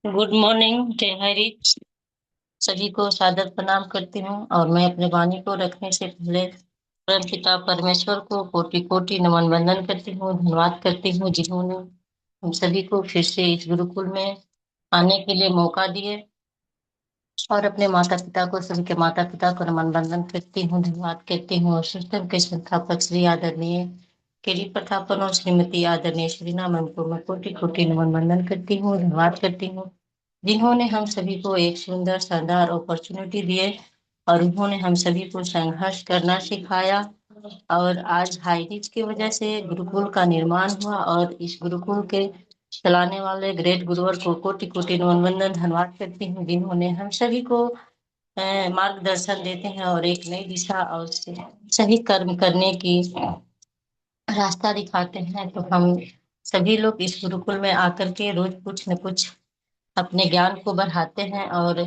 Good morning जय हरी। सभी को सादर प्रणाम करती हूँ और मैं अपने वाणी को रखने से पहले परम पिता परमेश्वर को कोटि कोटि नमन वंदन करती हूँ, धन्यवाद करती हूँ जिन्होंने हम सभी को फिर से इस गुरुकुल में आने के लिए मौका दिए। और अपने माता पिता को, सभी के माता पिता को नमन वंदन करती हूँ, धन्यवाद करती हूँ। और सिस्टम के संस्थापक श्री आदरणीय केरी प्रतापन और श्रीमती आदरणीय श्री मैम को मैं कोटि कोटि नमन वंदन करती हूँ, धन्यवाद करती हूँ, जिन्होंने हम सभी को एक सुंदर शानदार अपॉर्चुनिटी दिए और उन्होंने हम सभी को संघर्ष करना सिखाया। और आज हाई रिच की वजह से गुरुकुल का निर्माण हुआ और इस गुरुकुल के चलाने वाले ग्रेट गुरुवर को कोटि कोटि नमन वंदन धन्यवाद करती हूँ, जिन्होंने हम सभी को मार्गदर्शन देते हैं और एक नई दिशा और सही कर्म करने की रास्ता दिखाते हैं। तो हम सभी लोग इस गुरुकुल में आकर के रोज कुछ न कुछ अपने ज्ञान को बढ़ाते हैं और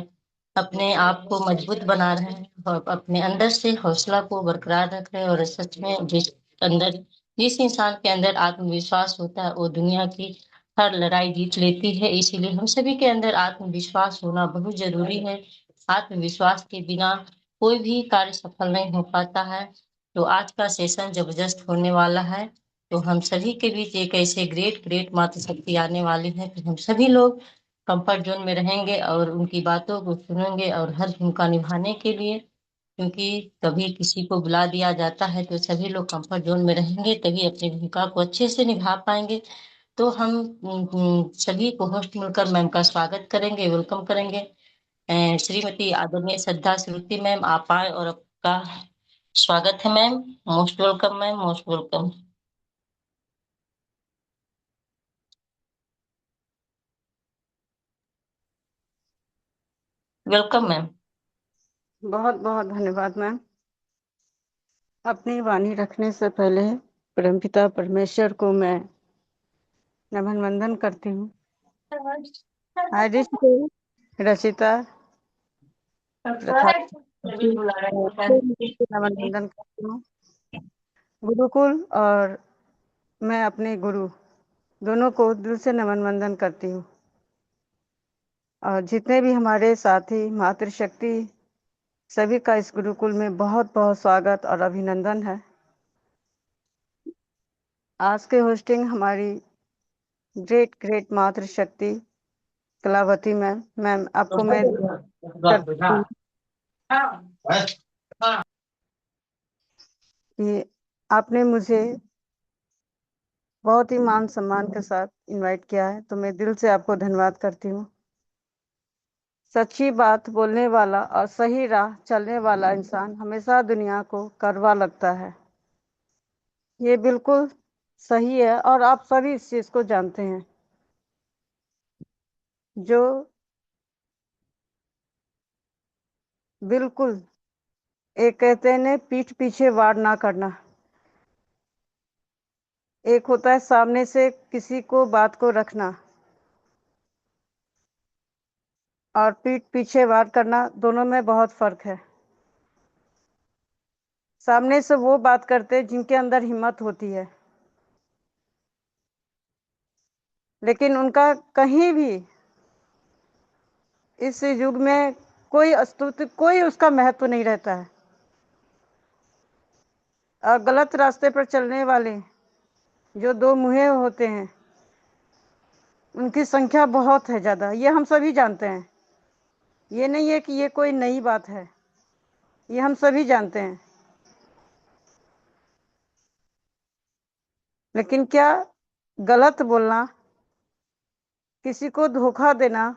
अपने आप को मजबूत बना रहे हैं और अपने अंदर से हौसला को बरकरार रख रहे हैं। और सच में जिस इंसान के अंदर आत्मविश्वास होता है वो दुनिया की हर लड़ाई जीत लेती है। इसीलिए हम सभी के अंदर आत्मविश्वास होना बहुत जरूरी है। आत्मविश्वास के बिना कोई भी कार्य सफल नहीं हो पाता है। तो आज का सेशन जबरदस्त होने वाला है। तो हम सभी के बीच एक ऐसे ग्रेट ग्रेट मातृ शक्ति आने वाली है कि हम सभी लोग कंफर्ट जोन में रहेंगे और उनकी बातों को सुनेंगे और हर भूमिका निभाने के लिए, क्योंकि कभी किसी को बुला दिया जाता है तो सभी लोग कंफर्ट जोन में रहेंगे तभी अपनी भूमिका को अच्छे से निभा पाएंगे। तो हम सभी को होस्ट मिलकर मैम का स्वागत करेंगे, वेलकम करेंगे। श्रीमती आदरणीय श्रद्धा श्रुति मैम आप आए और आपका स्वागत है ma'am. Most welcome ma'am, most welcome. Welcome ma'am. बहुत बहुत धन्यवाद मैम। अपनी वाणी रखने से पहले परमपिता परमेश्वर को मैं नमन वंदन करती हूँ। आदिश को रचिता प्रथा नमन वंदन करती हूँ। गुरुकुल और मैं अपने गुरु दोनों को दिल से नमन वंदन करती हूँ। और जितने भी हमारे साथी मातृशक्ति सभी का इस गुरुकुल में बहुत बहुत स्वागत और अभिनंदन है। आज के होस्टिंग हमारी ग्रेट ग्रेट मातृशक्ति कलावती मैम। मैम आपको मैं करती हूँ कि आपने मुझे बहुत ही मान सम्मान के साथ इनवाइट किया है, तो मैं दिल से आपको धन्यवाद करती हूँ। सच्ची बात बोलने वाला और सही राह चलने वाला इंसान हमेशा दुनिया को कड़वा लगता है। ये बिल्कुल सही है और आप सभी इस चीज को जानते हैं। जो बिल्कुल एक कहते हैं पीठ पीछे वार ना करना। एक होता है सामने से किसी को बात को रखना और पीठ पीछे वार करना, दोनों में बहुत फर्क है। सामने से वो बात करते जिनके अंदर हिम्मत होती है, लेकिन उनका कहीं भी इस युग में कोई अस्तित्व, कोई उसका महत्व नहीं रहता है। और गलत रास्ते पर चलने वाले जो दो मुँहे होते हैं उनकी संख्या बहुत है ज़्यादा, ये हम सभी जानते हैं। ये नहीं है कि ये कोई नई बात है, ये हम सभी जानते हैं। लेकिन क्या गलत बोलना, किसी को धोखा देना,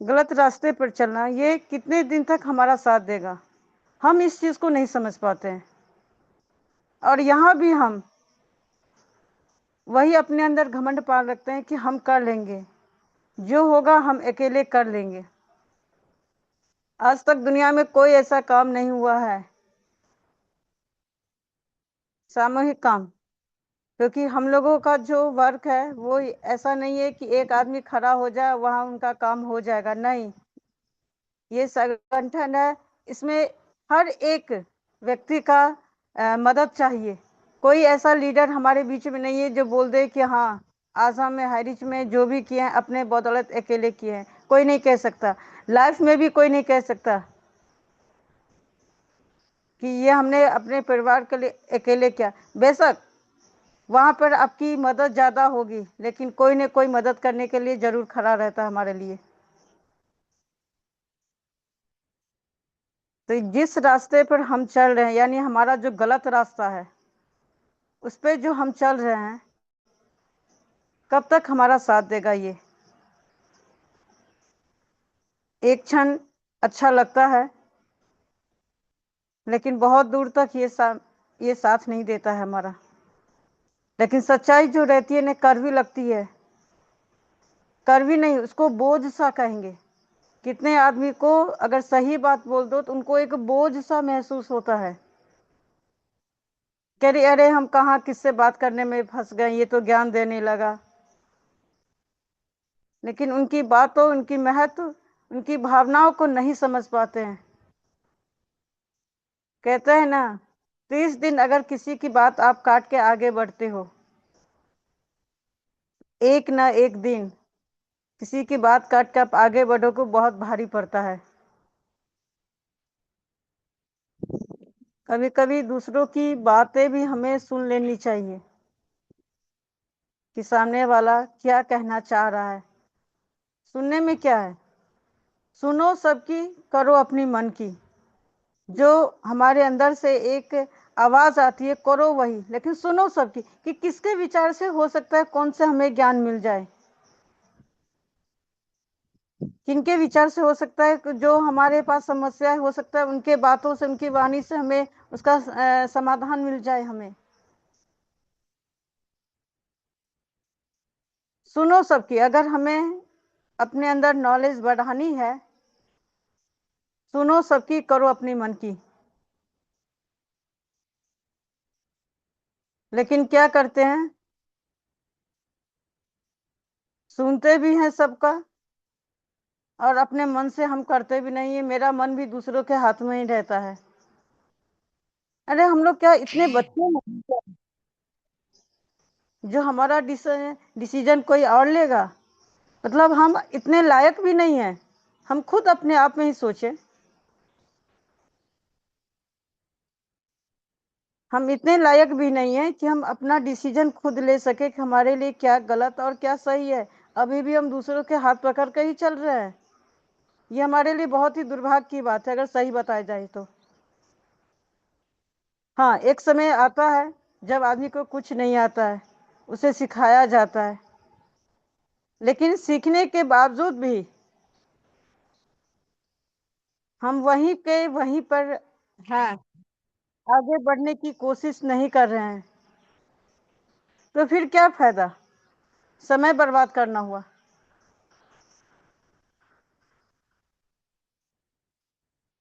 गलत रास्ते पर चलना, ये कितने दिन तक हमारा साथ देगा, हम इस चीज को नहीं समझ पाते हैं। और यहाँ भी हम वही अपने अंदर घमंड पाल रखते हैं कि हम कर लेंगे, जो होगा हम अकेले कर लेंगे। आज तक दुनिया में कोई ऐसा काम नहीं हुआ है, सामूहिक काम, क्योंकि हम लोगों का जो वर्क है वो ऐसा नहीं है कि एक आदमी खड़ा हो जाए वहां उनका काम हो जाएगा। नहीं, ये संगठन है, इसमें हर एक व्यक्ति का मदद चाहिए। कोई ऐसा लीडर हमारे बीच में नहीं है जो बोल दे कि हाँ आसाम में, हाई रिच में जो भी किए हैं अपने बदौलत अकेले किए हैं। कोई नहीं कह सकता, लाइफ में भी कोई नहीं कह सकता कि ये हमने अपने परिवार के लिए अकेले किया। बेशक वहां पर आपकी मदद ज्यादा होगी, लेकिन कोई न कोई मदद करने के लिए जरूर खड़ा रहता है हमारे लिए। तो जिस रास्ते पर हम चल रहे हैं, यानी हमारा जो गलत रास्ता है, उस पे जो हम चल रहे हैं, कब तक हमारा साथ देगा ये? एक क्षण अच्छा लगता है, लेकिन बहुत दूर तक ये साथ नहीं देता है हमारा। लेकिन सच्चाई जो रहती है ना, कड़वी लगती है। कड़वी नहीं, उसको बोझ सा कहेंगे। कितने आदमी को अगर सही बात बोल दो तो उनको एक बोझ सा महसूस होता है। कह रही अरे हम कहाँ किससे बात करने में फंस गए, ये तो ज्ञान देने लगा। लेकिन उनकी बातों, उनकी महत्व, उनकी भावनाओं को नहीं समझ पाते हैं। कहते हैं ना, 30 दिन अगर किसी की बात आप काट के आगे बढ़ते हो, एक ना एक दिन किसी की बात काट के आप आगे बढ़ोगे, बहुत भारी पड़ता है। कभी कभी दूसरों की बातें भी हमें सुन लेनी चाहिए कि सामने वाला क्या कहना चाह रहा है। सुनने में क्या है, सुनो सबकी, करो अपनी मन की। जो हमारे अंदर से एक आवाज आती है, करो वही, लेकिन सुनो सबकी कि किसके विचार से हो सकता है कौन से हमें ज्ञान मिल जाए, किनके विचार से हो सकता है कि जो हमारे पास समस्या हो सकता है उनके बातों से, उनकी वाणी से हमें उसका समाधान मिल जाए हमें। सुनो सबकी, अगर हमें अपने अंदर नॉलेज बढ़ानी है, सुनो सबकी, करो अपनी मन की। लेकिन क्या करते हैं, सुनते भी हैं सबका और अपने मन से हम करते भी नहीं है। मेरा मन भी दूसरों के हाथ में ही रहता है। अरे हम लोग क्या इतने बच्चे हैं क्या, जो हमारा डिसीजन कोई और लेगा? मतलब हम इतने लायक भी नहीं है, हम खुद अपने आप में ही सोचें। हम इतने लायक भी नहीं है कि हम अपना डिसीजन खुद ले सके कि हमारे लिए क्या गलत और क्या सही है। अभी भी हम दूसरों के हाथ पकड़ कर ही चल रहे हैं। ये हमारे लिए बहुत ही दुर्भाग्य की बात है, अगर सही बताया जाए तो। हाँ, एक समय आता है जब आदमी को कुछ नहीं आता है, उसे सिखाया जाता है, लेकिन सीखने के बावजूद भी हम वहीं के वहीं पर हैं, आगे बढ़ने की कोशिश नहीं कर रहे हैं। तो फिर क्या फायदा, समय बर्बाद करना हुआ।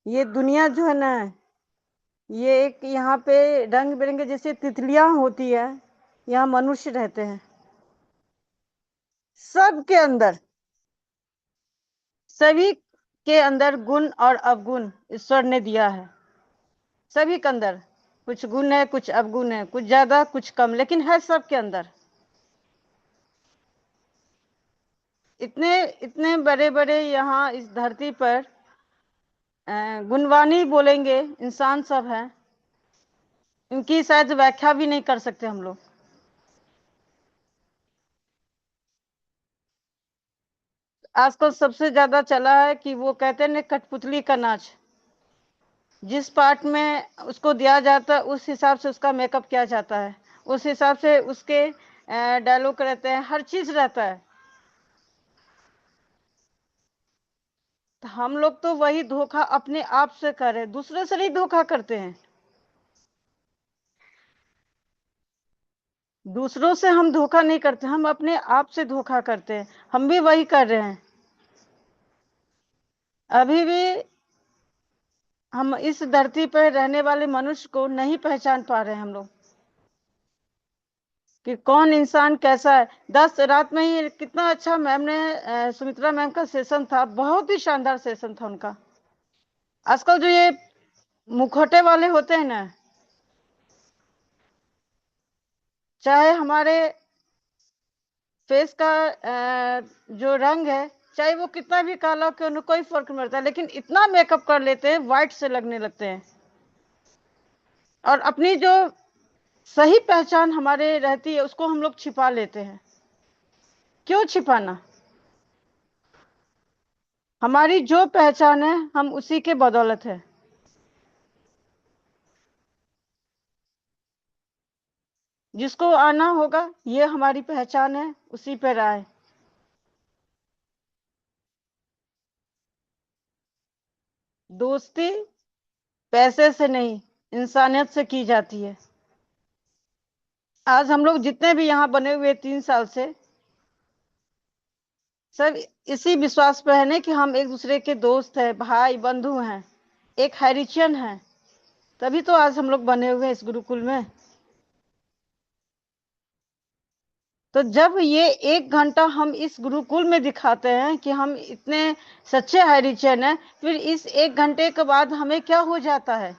ये दुनिया जो है ना, ये एक यहाँ पे रंग बिरंगे जैसे तितलियां होती है, यहाँ मनुष्य रहते हैं। सबके अंदर, सभी के अंदर गुण और अवगुण ईश्वर ने दिया है। सभी के अंदर कुछ गुण है, कुछ अवगुण है, कुछ ज्यादा कुछ कम, लेकिन है सबके अंदर। इतने इतने बड़े बड़े यहाँ इस धरती पर गुणवानी बोलेंगे इंसान सब हैं, इनकी शायद व्याख्या भी नहीं कर सकते हम लोग। आजकल सबसे ज्यादा चला है कि वो कहते हैं ना, कठपुतली का नाच। जिस पार्ट में उसको दिया जाता है उस हिसाब से उसका मेकअप किया जाता है, उस हिसाब से उसके डायलॉग रहते हैं, हर चीज रहता है। तो हम लोग तो वही धोखा अपने आप से कर रहे हैं, दूसरे से नहीं धोखा करते हैं। दूसरों से हम धोखा नहीं करते, हम अपने आप से धोखा करते हैं। हम भी वही कर रहे हैं। अभी भी हम इस धरती पर रहने वाले मनुष्य को नहीं पहचान पा रहे हैं हम लोग, कि कौन इंसान कैसा है। 10 रात में ही कितना अच्छा मैम ने सुमित्रा मैम का सेशन था, बहुत ही शानदार सेशन था उनका। आजकल जो ये मुखौटे वाले होते हैं ना, चाहे हमारे फेस का जो रंग है, चाहे वो कितना भी काला क्यों न, कोई फर्क नहीं पड़ता, लेकिन इतना मेकअप कर लेते हैं, व्हाइट से लगने लगते हैं। और अपनी जो सही पहचान हमारे रहती है उसको हम लोग छिपा लेते हैं। क्यों छिपाना? हमारी जो पहचान है हम उसी के बदौलत है। जिसको आना होगा, ये हमारी पहचान है, उसी पर आए। दोस्ती पैसे से नहीं, इंसानियत से की जाती है। आज हम लोग जितने भी यहाँ बने हुए 3 साल से, सब इसी विश्वास पर है ना कि हम एक दूसरे के दोस्त हैं, भाई बंधु हैं, एक हैरिचियन हैं। तभी तो आज हम लोग बने हुए हैं इस गुरुकुल में। तो जब ये 1 घंटा हम इस गुरुकुल में दिखाते हैं कि हम इतने सच्चे हैरिचियन हैं, फिर इस 1 घंटे के बाद हमें क्या हो जाता है?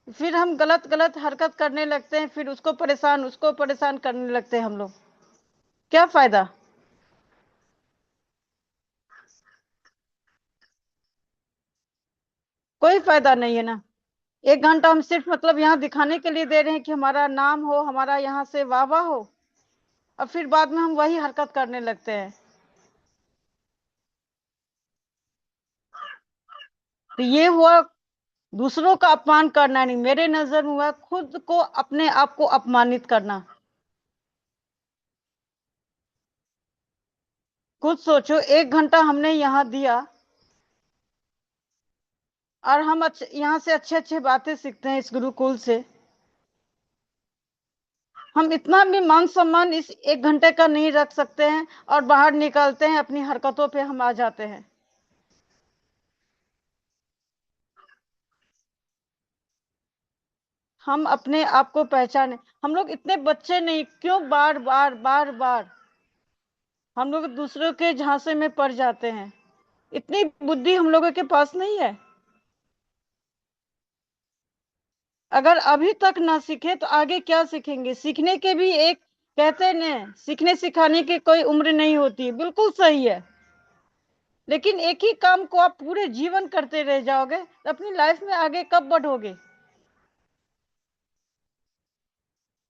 फिर हम गलत गलत हरकत करने लगते हैं, फिर उसको परेशान करने लगते हैं हम लोग। क्या फायदा? कोई फायदा नहीं है ना। 1 घंटा हम सिर्फ मतलब यहाँ दिखाने के लिए दे रहे हैं कि हमारा नाम हो, हमारा यहाँ से वाह वाह हो, और फिर बाद में हम वही हरकत करने लगते हैं। तो ये हुआ दूसरों का अपमान करना नहीं, मेरे नजर में हुआ खुद को, अपने आप को अपमानित करना। खुद सोचो, 1 घंटा हमने यहाँ दिया और हम यहाँ से अच्छे अच्छे बातें सीखते हैं इस गुरुकुल से। हम इतना भी मान सम्मान इस 1 घंटे का नहीं रख सकते हैं, और बाहर निकलते हैं अपनी हरकतों पे हम आ जाते हैं। हम अपने आप को पहचाने। हम लोग इतने बच्चे नहीं, क्यों बार बार बार बार हम लोग दूसरों के झांसे में पड़ जाते हैं? इतनी बुद्धि हम लोगों के पास नहीं है। अगर अभी तक ना सीखे तो आगे क्या सीखेंगे? सीखने के भी एक, कहते हैं ना, सीखने सिखाने की कोई उम्र नहीं होती, बिल्कुल सही है। लेकिन एक ही काम को आप पूरे जीवन करते रह जाओगे तो अपनी लाइफ में आगे कब बढ़ोगे?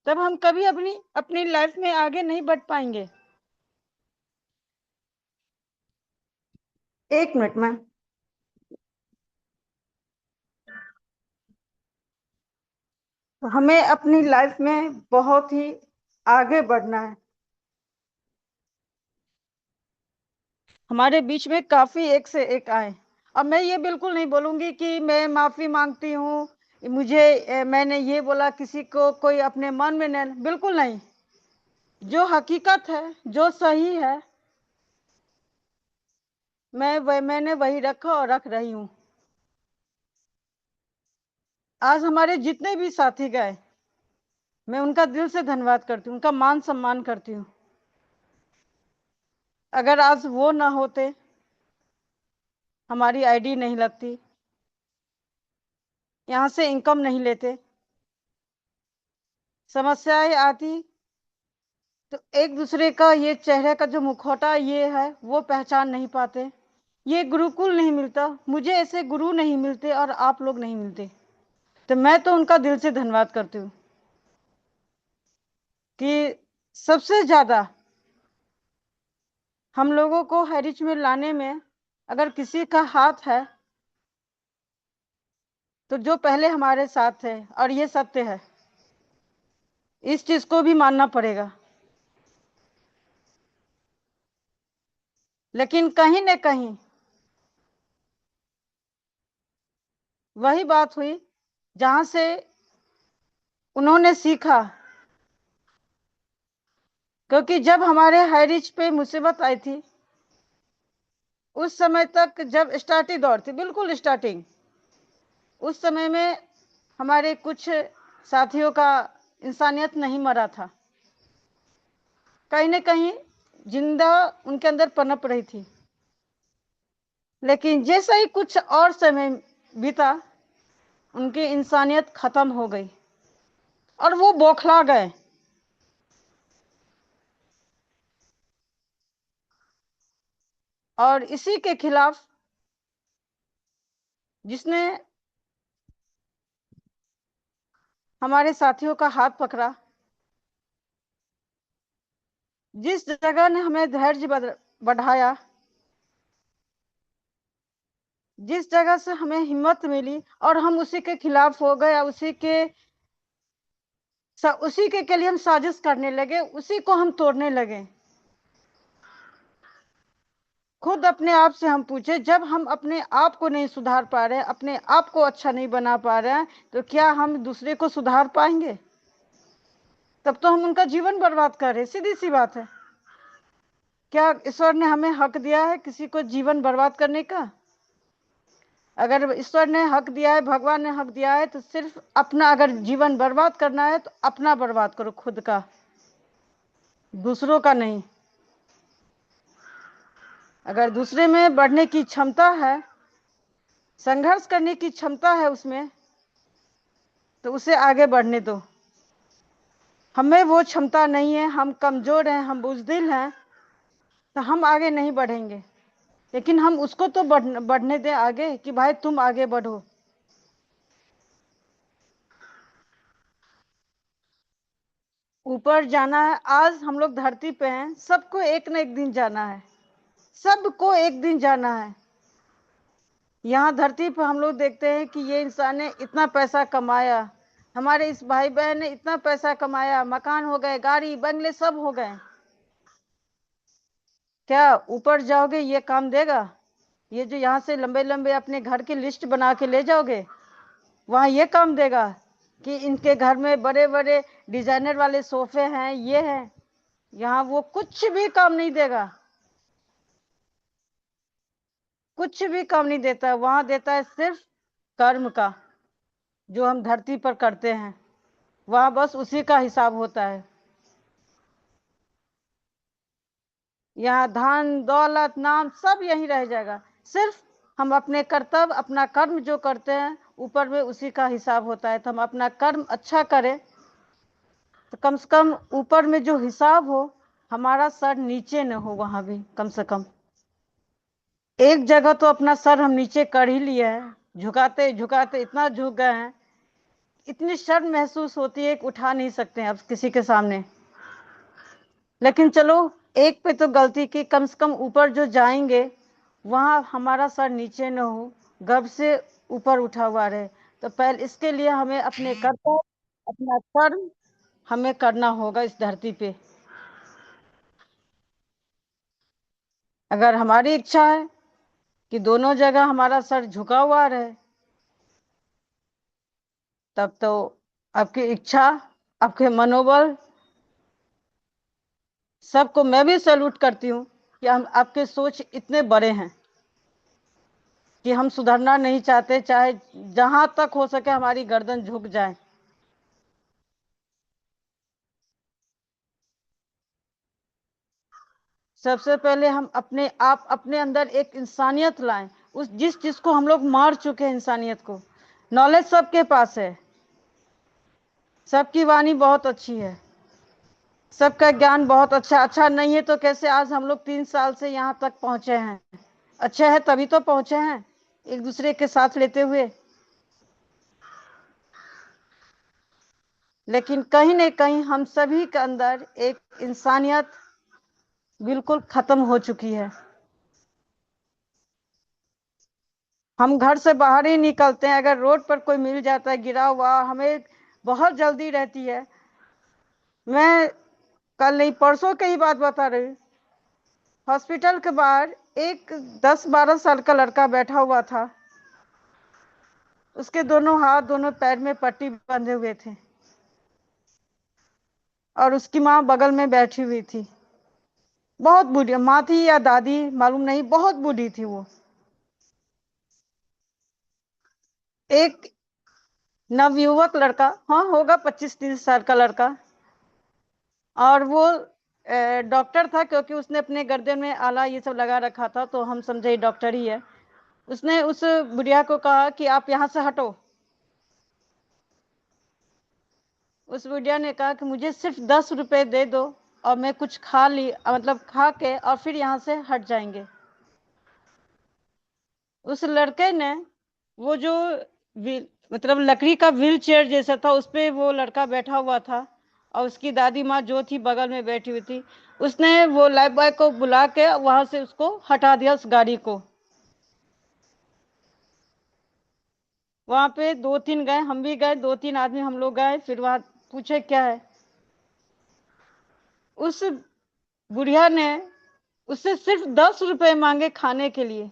तब हम कभी अपनी अपनी लाइफ में आगे नहीं बढ़ पाएंगे। 1 मिनट में। तो हमें अपनी लाइफ में बहुत ही आगे बढ़ना है। हमारे बीच में काफी एक से एक आए। अब मैं ये बिल्कुल नहीं बोलूंगी कि मैं माफी मांगती हूँ, मुझे मैंने ये बोला, किसी को कोई अपने मन में नहीं, बिल्कुल नहीं। जो हकीकत है, जो सही है, मैंने वही रखा और रख रही हूँ। आज हमारे जितने भी साथी गए, मैं उनका दिल से धन्यवाद करती हूँ, उनका मान सम्मान करती हूँ। अगर आज वो ना होते, हमारी आईडी नहीं लगती, यहाँ से इनकम नहीं लेते, समस्याएं आती, तो एक दूसरे का ये चेहरे का जो मुखौटा ये है वो पहचान नहीं पाते, ये गुरुकुल नहीं मिलता, मुझे ऐसे गुरु नहीं मिलते और आप लोग नहीं मिलते। तो मैं तो उनका दिल से धन्यवाद करती हूँ कि सबसे ज्यादा हम लोगों को हैरिच में लाने में अगर किसी का हाथ है तो जो पहले हमारे साथ है, और ये सत्य है, इस चीज को भी मानना पड़ेगा। लेकिन कहीं न कहीं वही बात हुई जहां से उन्होंने सीखा। क्योंकि जब हमारे हाईरिच पे मुसीबत आई थी, उस समय तक जब स्टार्टिंग दौर थी, बिल्कुल स्टार्टिंग, उस समय में हमारे कुछ साथियों का इंसानियत नहीं मरा था, कहीं न कहीं जिंदा उनके अंदर पनप रही थी। लेकिन जैसा ही कुछ और समय बीता, उनकी इंसानियत खत्म हो गई और वो बौखला गए। और इसी के खिलाफ जिसने हमारे साथियों का हाथ पकड़ा, जिस जगह ने हमें धैर्य बढ़ाया, जिस जगह से हमें हिम्मत मिली और हम उसी के खिलाफ हो गए, उसी के लिए हम साजिश करने लगे, उसी को हम तोड़ने लगे। खुद अपने आप से हम पूछे, जब हम अपने आप को नहीं सुधार पा रहे हैं, अपने आप को अच्छा नहीं बना पा रहे हैं, तो क्या हम दूसरे को सुधार पाएंगे? तब तो हम उनका जीवन बर्बाद कर रहे। सीधी सी बात है। क्या ईश्वर ने हमें हक दिया है किसी को जीवन बर्बाद करने का? अगर ईश्वर ने हक दिया है, भगवान ने हक दिया है, तो सिर्फ अपना, अगर जीवन बर्बाद करना है तो अपना बर्बाद करो, खुद का, दूसरों का नहीं। अगर दूसरे में बढ़ने की क्षमता है, संघर्ष करने की क्षमता है उसमें, तो उसे आगे बढ़ने दो। हमें वो क्षमता नहीं है, हम कमजोर हैं, हम बुज़दिल हैं, तो हम आगे नहीं बढ़ेंगे। लेकिन हम उसको तो बढ़ने दें आगे, कि भाई तुम आगे बढ़ो। ऊपर जाना है। आज हम लोग धरती पे हैं, सबको एक न एक दिन जाना है, सबको एक दिन जाना है। यहाँ धरती पर हम लोग देखते हैं कि ये इंसान ने इतना पैसा कमाया, हमारे इस भाई बहन ने इतना पैसा कमाया, मकान हो गए, गाड़ी बंगले सब हो गए। क्या ऊपर जाओगे ये काम देगा? ये जो यहाँ से लंबे लंबे अपने घर की लिस्ट बना के ले जाओगे, वहाँ ये काम देगा कि इनके घर में बड़े बड़े डिजाइनर वाले सोफे हैं, ये हैं? यहाँ वो कुछ भी काम नहीं देगा, कुछ भी काम नहीं देता। वहां देता है सिर्फ कर्म का, जो हम धरती पर करते हैं, वहां बस उसी का हिसाब होता है। यहाँ धन दौलत नाम सब यहीं रह जाएगा। सिर्फ हम अपने कर्तव्य, अपना कर्म जो करते हैं, ऊपर में उसी का हिसाब होता है। तो हम अपना कर्म अच्छा करें, तो कम से कम ऊपर में जो हिसाब हो, हमारा सर नीचे न हो। वहां भी कम से कम एक जगह तो अपना सर हम नीचे कर ही लिए हैं, झुकाते झुकाते इतना झुक गए हैं, इतनी शर्म महसूस होती है कि उठा नहीं सकते हैं अब किसी के सामने। लेकिन चलो, एक पे तो गलती की, कम से कम ऊपर जो जाएंगे वहां हमारा सर नीचे न हो, गर्व से ऊपर उठा हुआ रहे। तो पहले इसके लिए हमें अपने कर्तव्य, अपना कर्म हमें करना होगा इस धरती पे। अगर हमारी इच्छा है कि दोनों जगह हमारा सर झुका हुआ रहे, तब तो आपकी इच्छा, आपके मनोबल, सबको मैं भी सैल्यूट करती हूँ कि हम, आपके सोच इतने बड़े हैं कि हम सुधरना नहीं चाहते, चाहे जहां तक हो सके हमारी गर्दन झुक जाए। सबसे पहले हम अपने अंदर एक इंसानियत लाएं, उस जिस चीज को हम लोग मार चुके हैं, इंसानियत को। नॉलेज सबके पास है, सबकी वाणी बहुत अच्छी है, सबका ज्ञान बहुत अच्छा नहीं है तो कैसे आज हम लोग 3 साल से यहाँ तक पहुंचे हैं? अच्छा है तभी तो पहुंचे हैं, एक दूसरे के साथ लेते हुए। लेकिन कहीं न कहीं हम सभी के अंदर एक इंसानियत बिल्कुल खत्म हो चुकी है। हम घर से बाहर ही निकलते हैं, अगर रोड पर कोई मिल जाता है गिरा हुआ, हमें बहुत जल्दी रहती है। मैं कल नहीं परसों की ही बात बता रही हूँ। हॉस्पिटल के बाहर एक 10-12 साल का लड़का बैठा हुआ था, उसके दोनों हाथ दोनों पैर में पट्टी बंधे हुए थे, और उसकी माँ बगल में बैठी हुई थी। बहुत बूढ़ी माँ थी या दादी मालूम नहीं, बहुत बूढ़ी थी वो। एक नवयुवक लड़का, हाँ होगा 25-30 साल का लड़का, और वो डॉक्टर था, क्योंकि उसने अपने गर्दन में आला ये सब लगा रखा था, तो हम समझे डॉक्टर ही है। उसने उस बुढ़िया को कहा कि आप यहाँ से हटो। उस बुढ़िया ने कहा कि मुझे सिर्फ 10 रुपए दे दो और मैं कुछ खा ली, मतलब खा के और फिर यहाँ से हट जाएंगे। उस लड़के ने वो जो मतलब लकड़ी का व्हील चेयर जैसा था, उस पे वो लड़का बैठा हुआ था और उसकी दादी माँ जो थी बगल में बैठी हुई थी। उसने वो लाइफ बॉय को बुला के वहां से उसको हटा दिया, उस गाड़ी को। वहां पे 2-3 गए, हम भी गए, 2-3 आदमी हम लोग गए, फिर वहां पूछे क्या है। उस बुढ़िया ने उससे सिर्फ 10 रुपए मांगे खाने के लिए।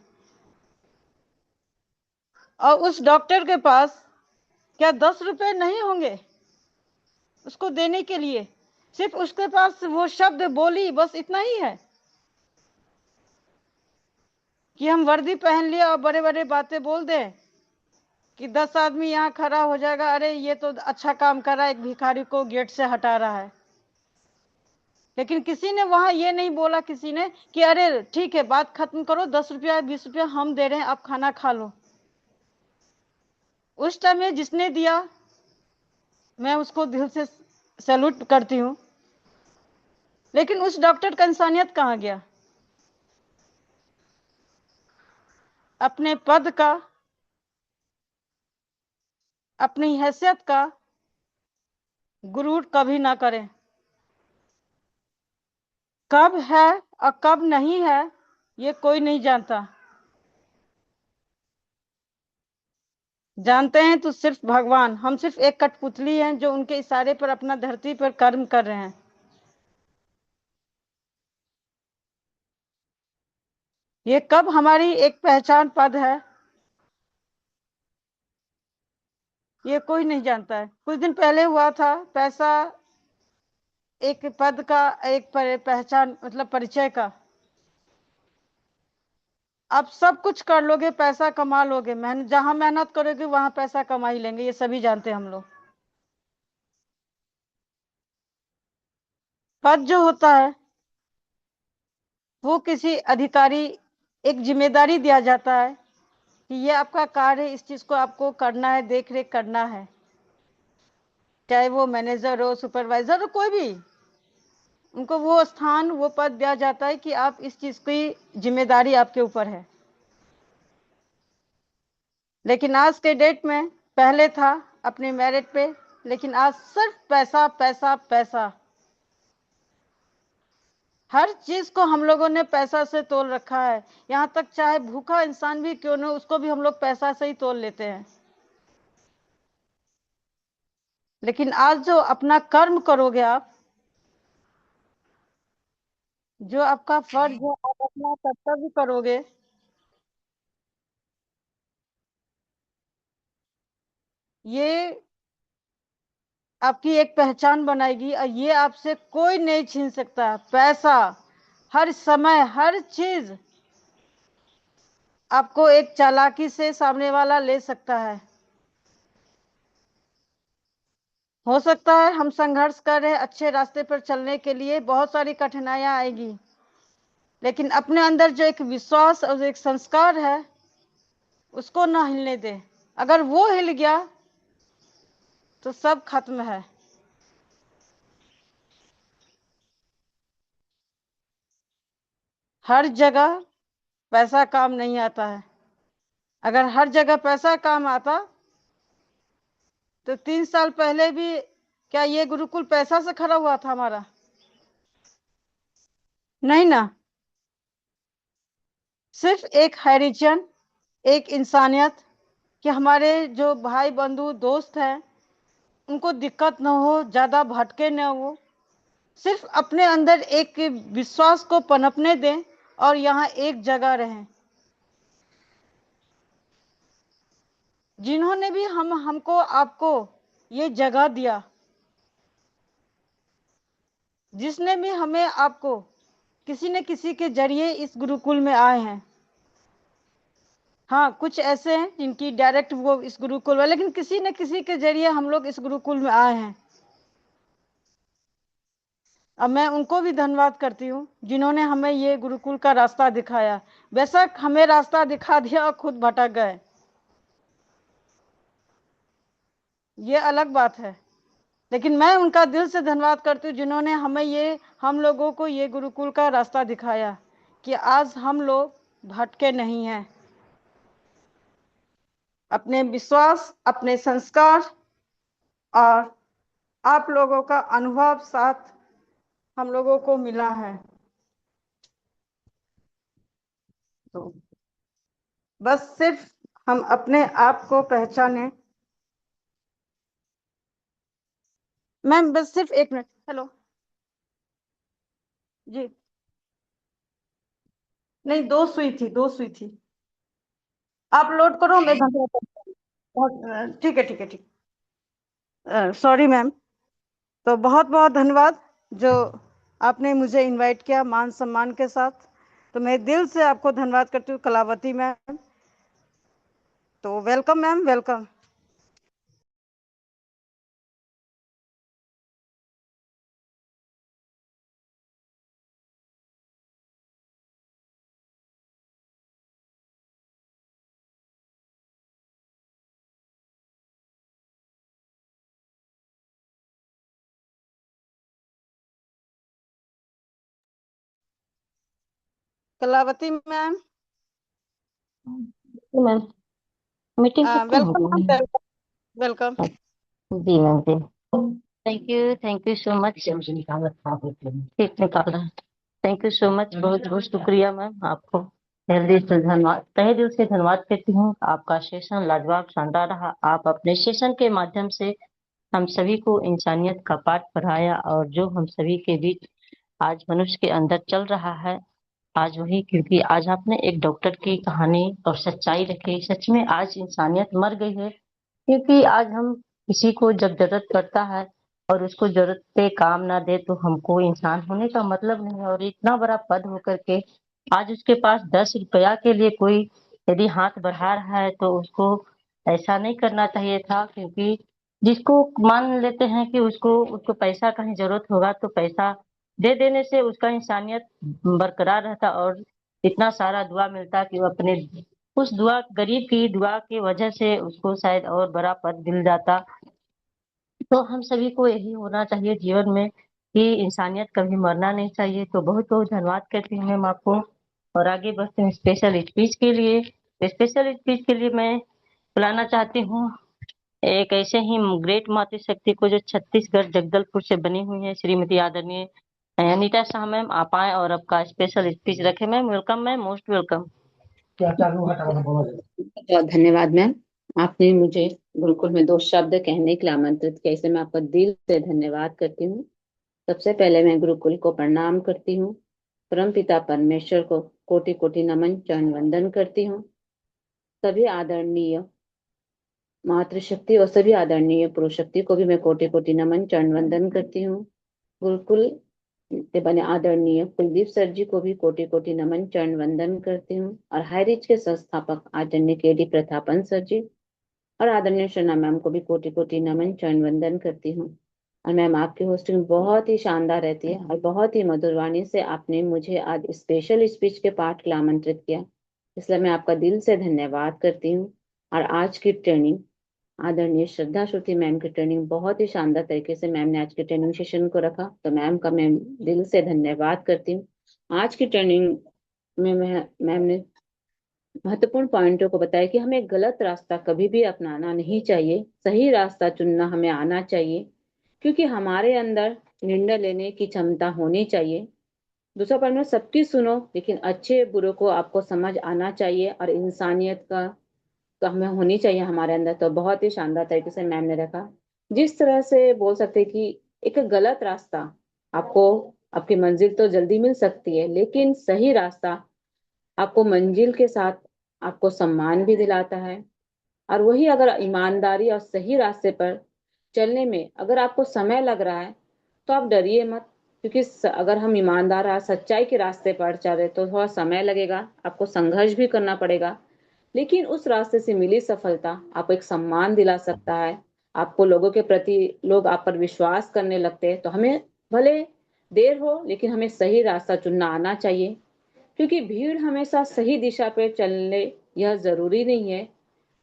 और उस डॉक्टर के पास क्या 10 रुपए नहीं होंगे उसको देने के लिए? सिर्फ उसके पास वो शब्द बोली, बस इतना ही है कि हम वर्दी पहन लिए और बड़े बड़े बातें बोल दें कि 10 आदमी यहाँ खड़ा हो जाएगा, अरे ये तो अच्छा काम कर रहा है, एक भिखारी को गेट से हटा रहा है। लेकिन किसी ने वहां ये नहीं बोला, किसी ने कि अरे ठीक है बात खत्म करो, 10 रुपया 20 रुपया हम दे रहे हैं, आप खाना खा लो। उस टाइम में जिसने दिया, मैं उसको दिल से सैल्यूट करती हूँ। लेकिन उस डॉक्टर का इंसानियत कहाँ गया? अपने पद का, अपनी हैसियत का गुरूर कभी ना करें। कब है और कब नहीं है ये कोई नहीं जानता। जानते हैं तो सिर्फ भगवान। हम सिर्फ एक कठपुतली हैं जो उनके इशारे पर अपना धरती पर कर्म कर रहे हैं। ये कब हमारी एक पहचान पद है ये कोई नहीं जानता है। कुछ दिन पहले हुआ था, पैसा एक पद का, एक पहचान मतलब परिचय का। आप सब कुछ कर लोगे, पैसा कमा लोगे, मेहनत जहां मेहनत करोगे वहां पैसा कमा ही लेंगे, ये सभी जानते हैं हम लोग। पद जो होता है वो किसी अधिकारी, एक जिम्मेदारी दिया जाता है कि ये आपका कार्य है, इस चीज को आपको करना है, देख रेख करना है। चाहे वो मैनेजर हो, सुपरवाइजर हो, कोई भी, उनको वो स्थान वो पद दिया जाता है कि आप इस चीज की जिम्मेदारी आपके ऊपर है। लेकिन आज के डेट में, पहले था अपने मेरिट पे, लेकिन आज सिर्फ पैसा पैसा पैसा। हर चीज को हम लोगों ने पैसा से तोल रखा है। यहाँ तक चाहे भूखा इंसान भी क्यों न हो, उसको भी हम लोग पैसा से ही तोल लेते हैं। लेकिन आज जो अपना कर्म करोगे आप, जो आपका फर्ज है, आप अपना कर्तव्य करोगे, ये आपकी एक पहचान बनाएगी और ये आपसे कोई नहीं छीन सकता। पैसा, हर समय, हर चीज आपको एक चालाकी से सामने वाला ले सकता है। हो सकता है हम संघर्ष कर रहे हैं अच्छे रास्ते पर चलने के लिए, बहुत सारी कठिनाइयां आएगी, लेकिन अपने अंदर जो एक विश्वास और एक संस्कार है उसको ना हिलने दे। अगर वो हिल गया तो सब खत्म है। हर जगह पैसा काम नहीं आता है। अगर हर जगह पैसा काम आता तो 3 साल पहले भी क्या ये गुरुकुल पैसा से खड़ा हुआ था हमारा? नहीं ना। सिर्फ एक हैरिजन, एक इंसानियत, कि हमारे जो भाई बंधु दोस्त हैं उनको दिक्कत न हो, ज्यादा भटके न हो, सिर्फ अपने अंदर एक विश्वास को पनपने दें और यहाँ एक जगह रहें। जिन्होंने भी हमको आपको ये जगह दिया, जिसने भी हमें आपको किसी न किसी के जरिए इस गुरुकुल में आए हैं। हाँ, कुछ ऐसे हैं जिनकी डायरेक्ट वो इस गुरुकुल में, लेकिन किसी न किसी के जरिए हम लोग इस गुरुकुल में आए हैं। अब मैं उनको भी धन्यवाद करती हूँ जिन्होंने हमें ये गुरुकुल का रास्ता दिखाया। बेशक हमें रास्ता दिखा दिया और खुद भटक गए, ये अलग बात है। लेकिन मैं उनका दिल से धन्यवाद करती हूँ जिन्होंने हमें ये, हम लोगों को ये गुरुकुल का रास्ता दिखाया कि आज हम लोग भटके नहीं हैं। अपने विश्वास, अपने संस्कार और आप लोगों का अनुभव साथ हम लोगों को मिला है। तो बस सिर्फ हम अपने आप को पहचाने। मैम बस सिर्फ 1 मिनट। हेलो जी। नहीं, 2 सुई थी, 2 सुई थी। आप लोड करो, मैं ठीक है, ठीक है, ठीक। Sorry ma'am. तो बहुत बहुत धन्यवाद जो आपने मुझे इनवाइट किया मान सम्मान के साथ। तो मैं दिल से आपको धन्यवाद करती हूँ कलावती मैम। तो welcome ma'am, welcome. Kalavati ma'am. Ma'am meeting खत्म हो वेलकम गई मैम, वेलकम। है। जी मैम जी। Thank you so much. ठीक निकाला। थैंक यू सो मच, बहुत बहुत शुक्रिया मैम आपको। तहे दिल से धन्यवाद करती हूँ। आपका सेशन लाजवाब शानदार रहा। आप अपने सेशन के माध्यम से हम सभी को इंसानियत का पाठ पढ़ाया, और जो हम सभी के बीच आज मनुष्य के अंदर चल रहा है आज वही, क्योंकि आज आपने एक डॉक्टर की कहानी और सच्चाई रखी। सच में आज इंसानियत मर गई है, क्योंकि आज हम किसी को जब जरूरत पड़ता है और उसको जरूरत पे काम ना दे तो हमको इंसान होने का मतलब नहीं है। और इतना बड़ा पद होकर के आज उसके पास 10 रुपया के लिए कोई यदि हाथ बढ़ा रहा है तो उसको ऐसा नहीं करना चाहिए था, क्योंकि जिसको मान लेते हैं कि उसको उसको पैसा कहीं जरूरत होगा तो पैसा दे देने से उसका इंसानियत बरकरार रहता, और इतना सारा दुआ मिलता कि वो अपने उस दुआ, गरीब की दुआ की वजह से उसको शायद और बड़ा पद मिल जाता। तो हम सभी को यही होना चाहिए जीवन में कि इंसानियत कभी मरना नहीं चाहिए। तो बहुत बहुत धन्यवाद करती हूँ मैम आपको। और आगे बढ़ते हैं स्पेशल स्पीच के लिए। स्पेशल स्पीच के लिए मैं बुलाना चाहती हूँ एक ऐसे ही ग्रेट मातृशक्ति को जो छत्तीसगढ़ जगदलपुर से बनी हुई है, श्रीमती आदरणीय अनीता शाह मैम। आप आए और आपका स्पेशल स्पीच रखे ma'am. Welcome ma'am, most welcome. बहुत धन्यवाद मैम। आपने मुझे गुरुकुल में 2 शब्द कहने के लिए आमंत्रित किया, इसलिए मैं आपका दिल से धन्यवाद करती हूँ। सबसे पहले मैं गुरुकुल को प्रणाम करती हूँ। परम पिता परमेश्वर को कोटि कोटि नमन चरण वंदन करती हूँ। सभी आदरणीय मातृशक्ति और सभी आदरणीय पुरुष शक्ति को भी मैं कोटि कोटि नमन चरण वंदन करती हूँ। गुरुकुल के बने आदरणीय कुलदीप सर जी को भी कोटि कोटि नमन चरण वंदन करती हूँ। और हाईरिच के संस्थापक आदरणीय केडी प्रतापन सर जी और आदरणीय शर्मा मैम को भी कोटि कोटि नमन चरण वंदन करती हूँ। और मैम आपकी होस्टिंग बहुत ही शानदार रहती है और बहुत ही मधुर वाणी से आपने मुझे आज स्पेशल स्पीच के पाठ के लिए आमंत्रित किया, इसलिए मैं आपका दिल से धन्यवाद करती हूँ। और आज की ट्रेनिंग आदरणीय श्रद्धा श्रुति मैम की ट्रेनिंग बहुत ही शानदार तरीके से मैम ने आज के ट्रेनिंग सेशन को रखा, तो मैम का मैं दिल से धन्यवाद करती हूँ। आज की ट्रेनिंग में मैम ने महत्वपूर्ण पॉइंटों को बताया कि हमें गलत रास्ता कभी भी अपनाना नहीं चाहिए, सही रास्ता चुनना हमें आना चाहिए, क्योंकि हमारे अंदर निर्णय लेने की क्षमता होनी चाहिए। दूसरा पॉइंट में सबकी सुनो, लेकिन अच्छे बुरे को आपको समझ आना चाहिए और इंसानियत का तो हमें होनी चाहिए हमारे अंदर। तो बहुत ही शानदार तरीके से मैम ने रखा। जिस तरह से बोल सकते हैं कि एक गलत रास्ता आपको आपकी मंजिल तो जल्दी मिल सकती है, लेकिन सही रास्ता आपको मंजिल के साथ आपको सम्मान भी दिलाता है। और वही अगर ईमानदारी और सही रास्ते पर चलने में अगर आपको समय लग रहा है तो आप डरिए मत, क्योंकि अगर हम ईमानदार और सच्चाई के रास्ते पर चल रहे तो थोड़ा समय लगेगा, आपको संघर्ष भी करना पड़ेगा, लेकिन उस रास्ते से मिली सफलता आपको एक सम्मान दिला सकता है। आपको लोगों के प्रति लोग आप पर विश्वास करने लगते हैं। तो हमें भले देर हो, लेकिन हमें सही रास्ता चुनना आना चाहिए, क्योंकि भीड़ हमेशा सही दिशा पर चलने यह जरूरी नहीं है,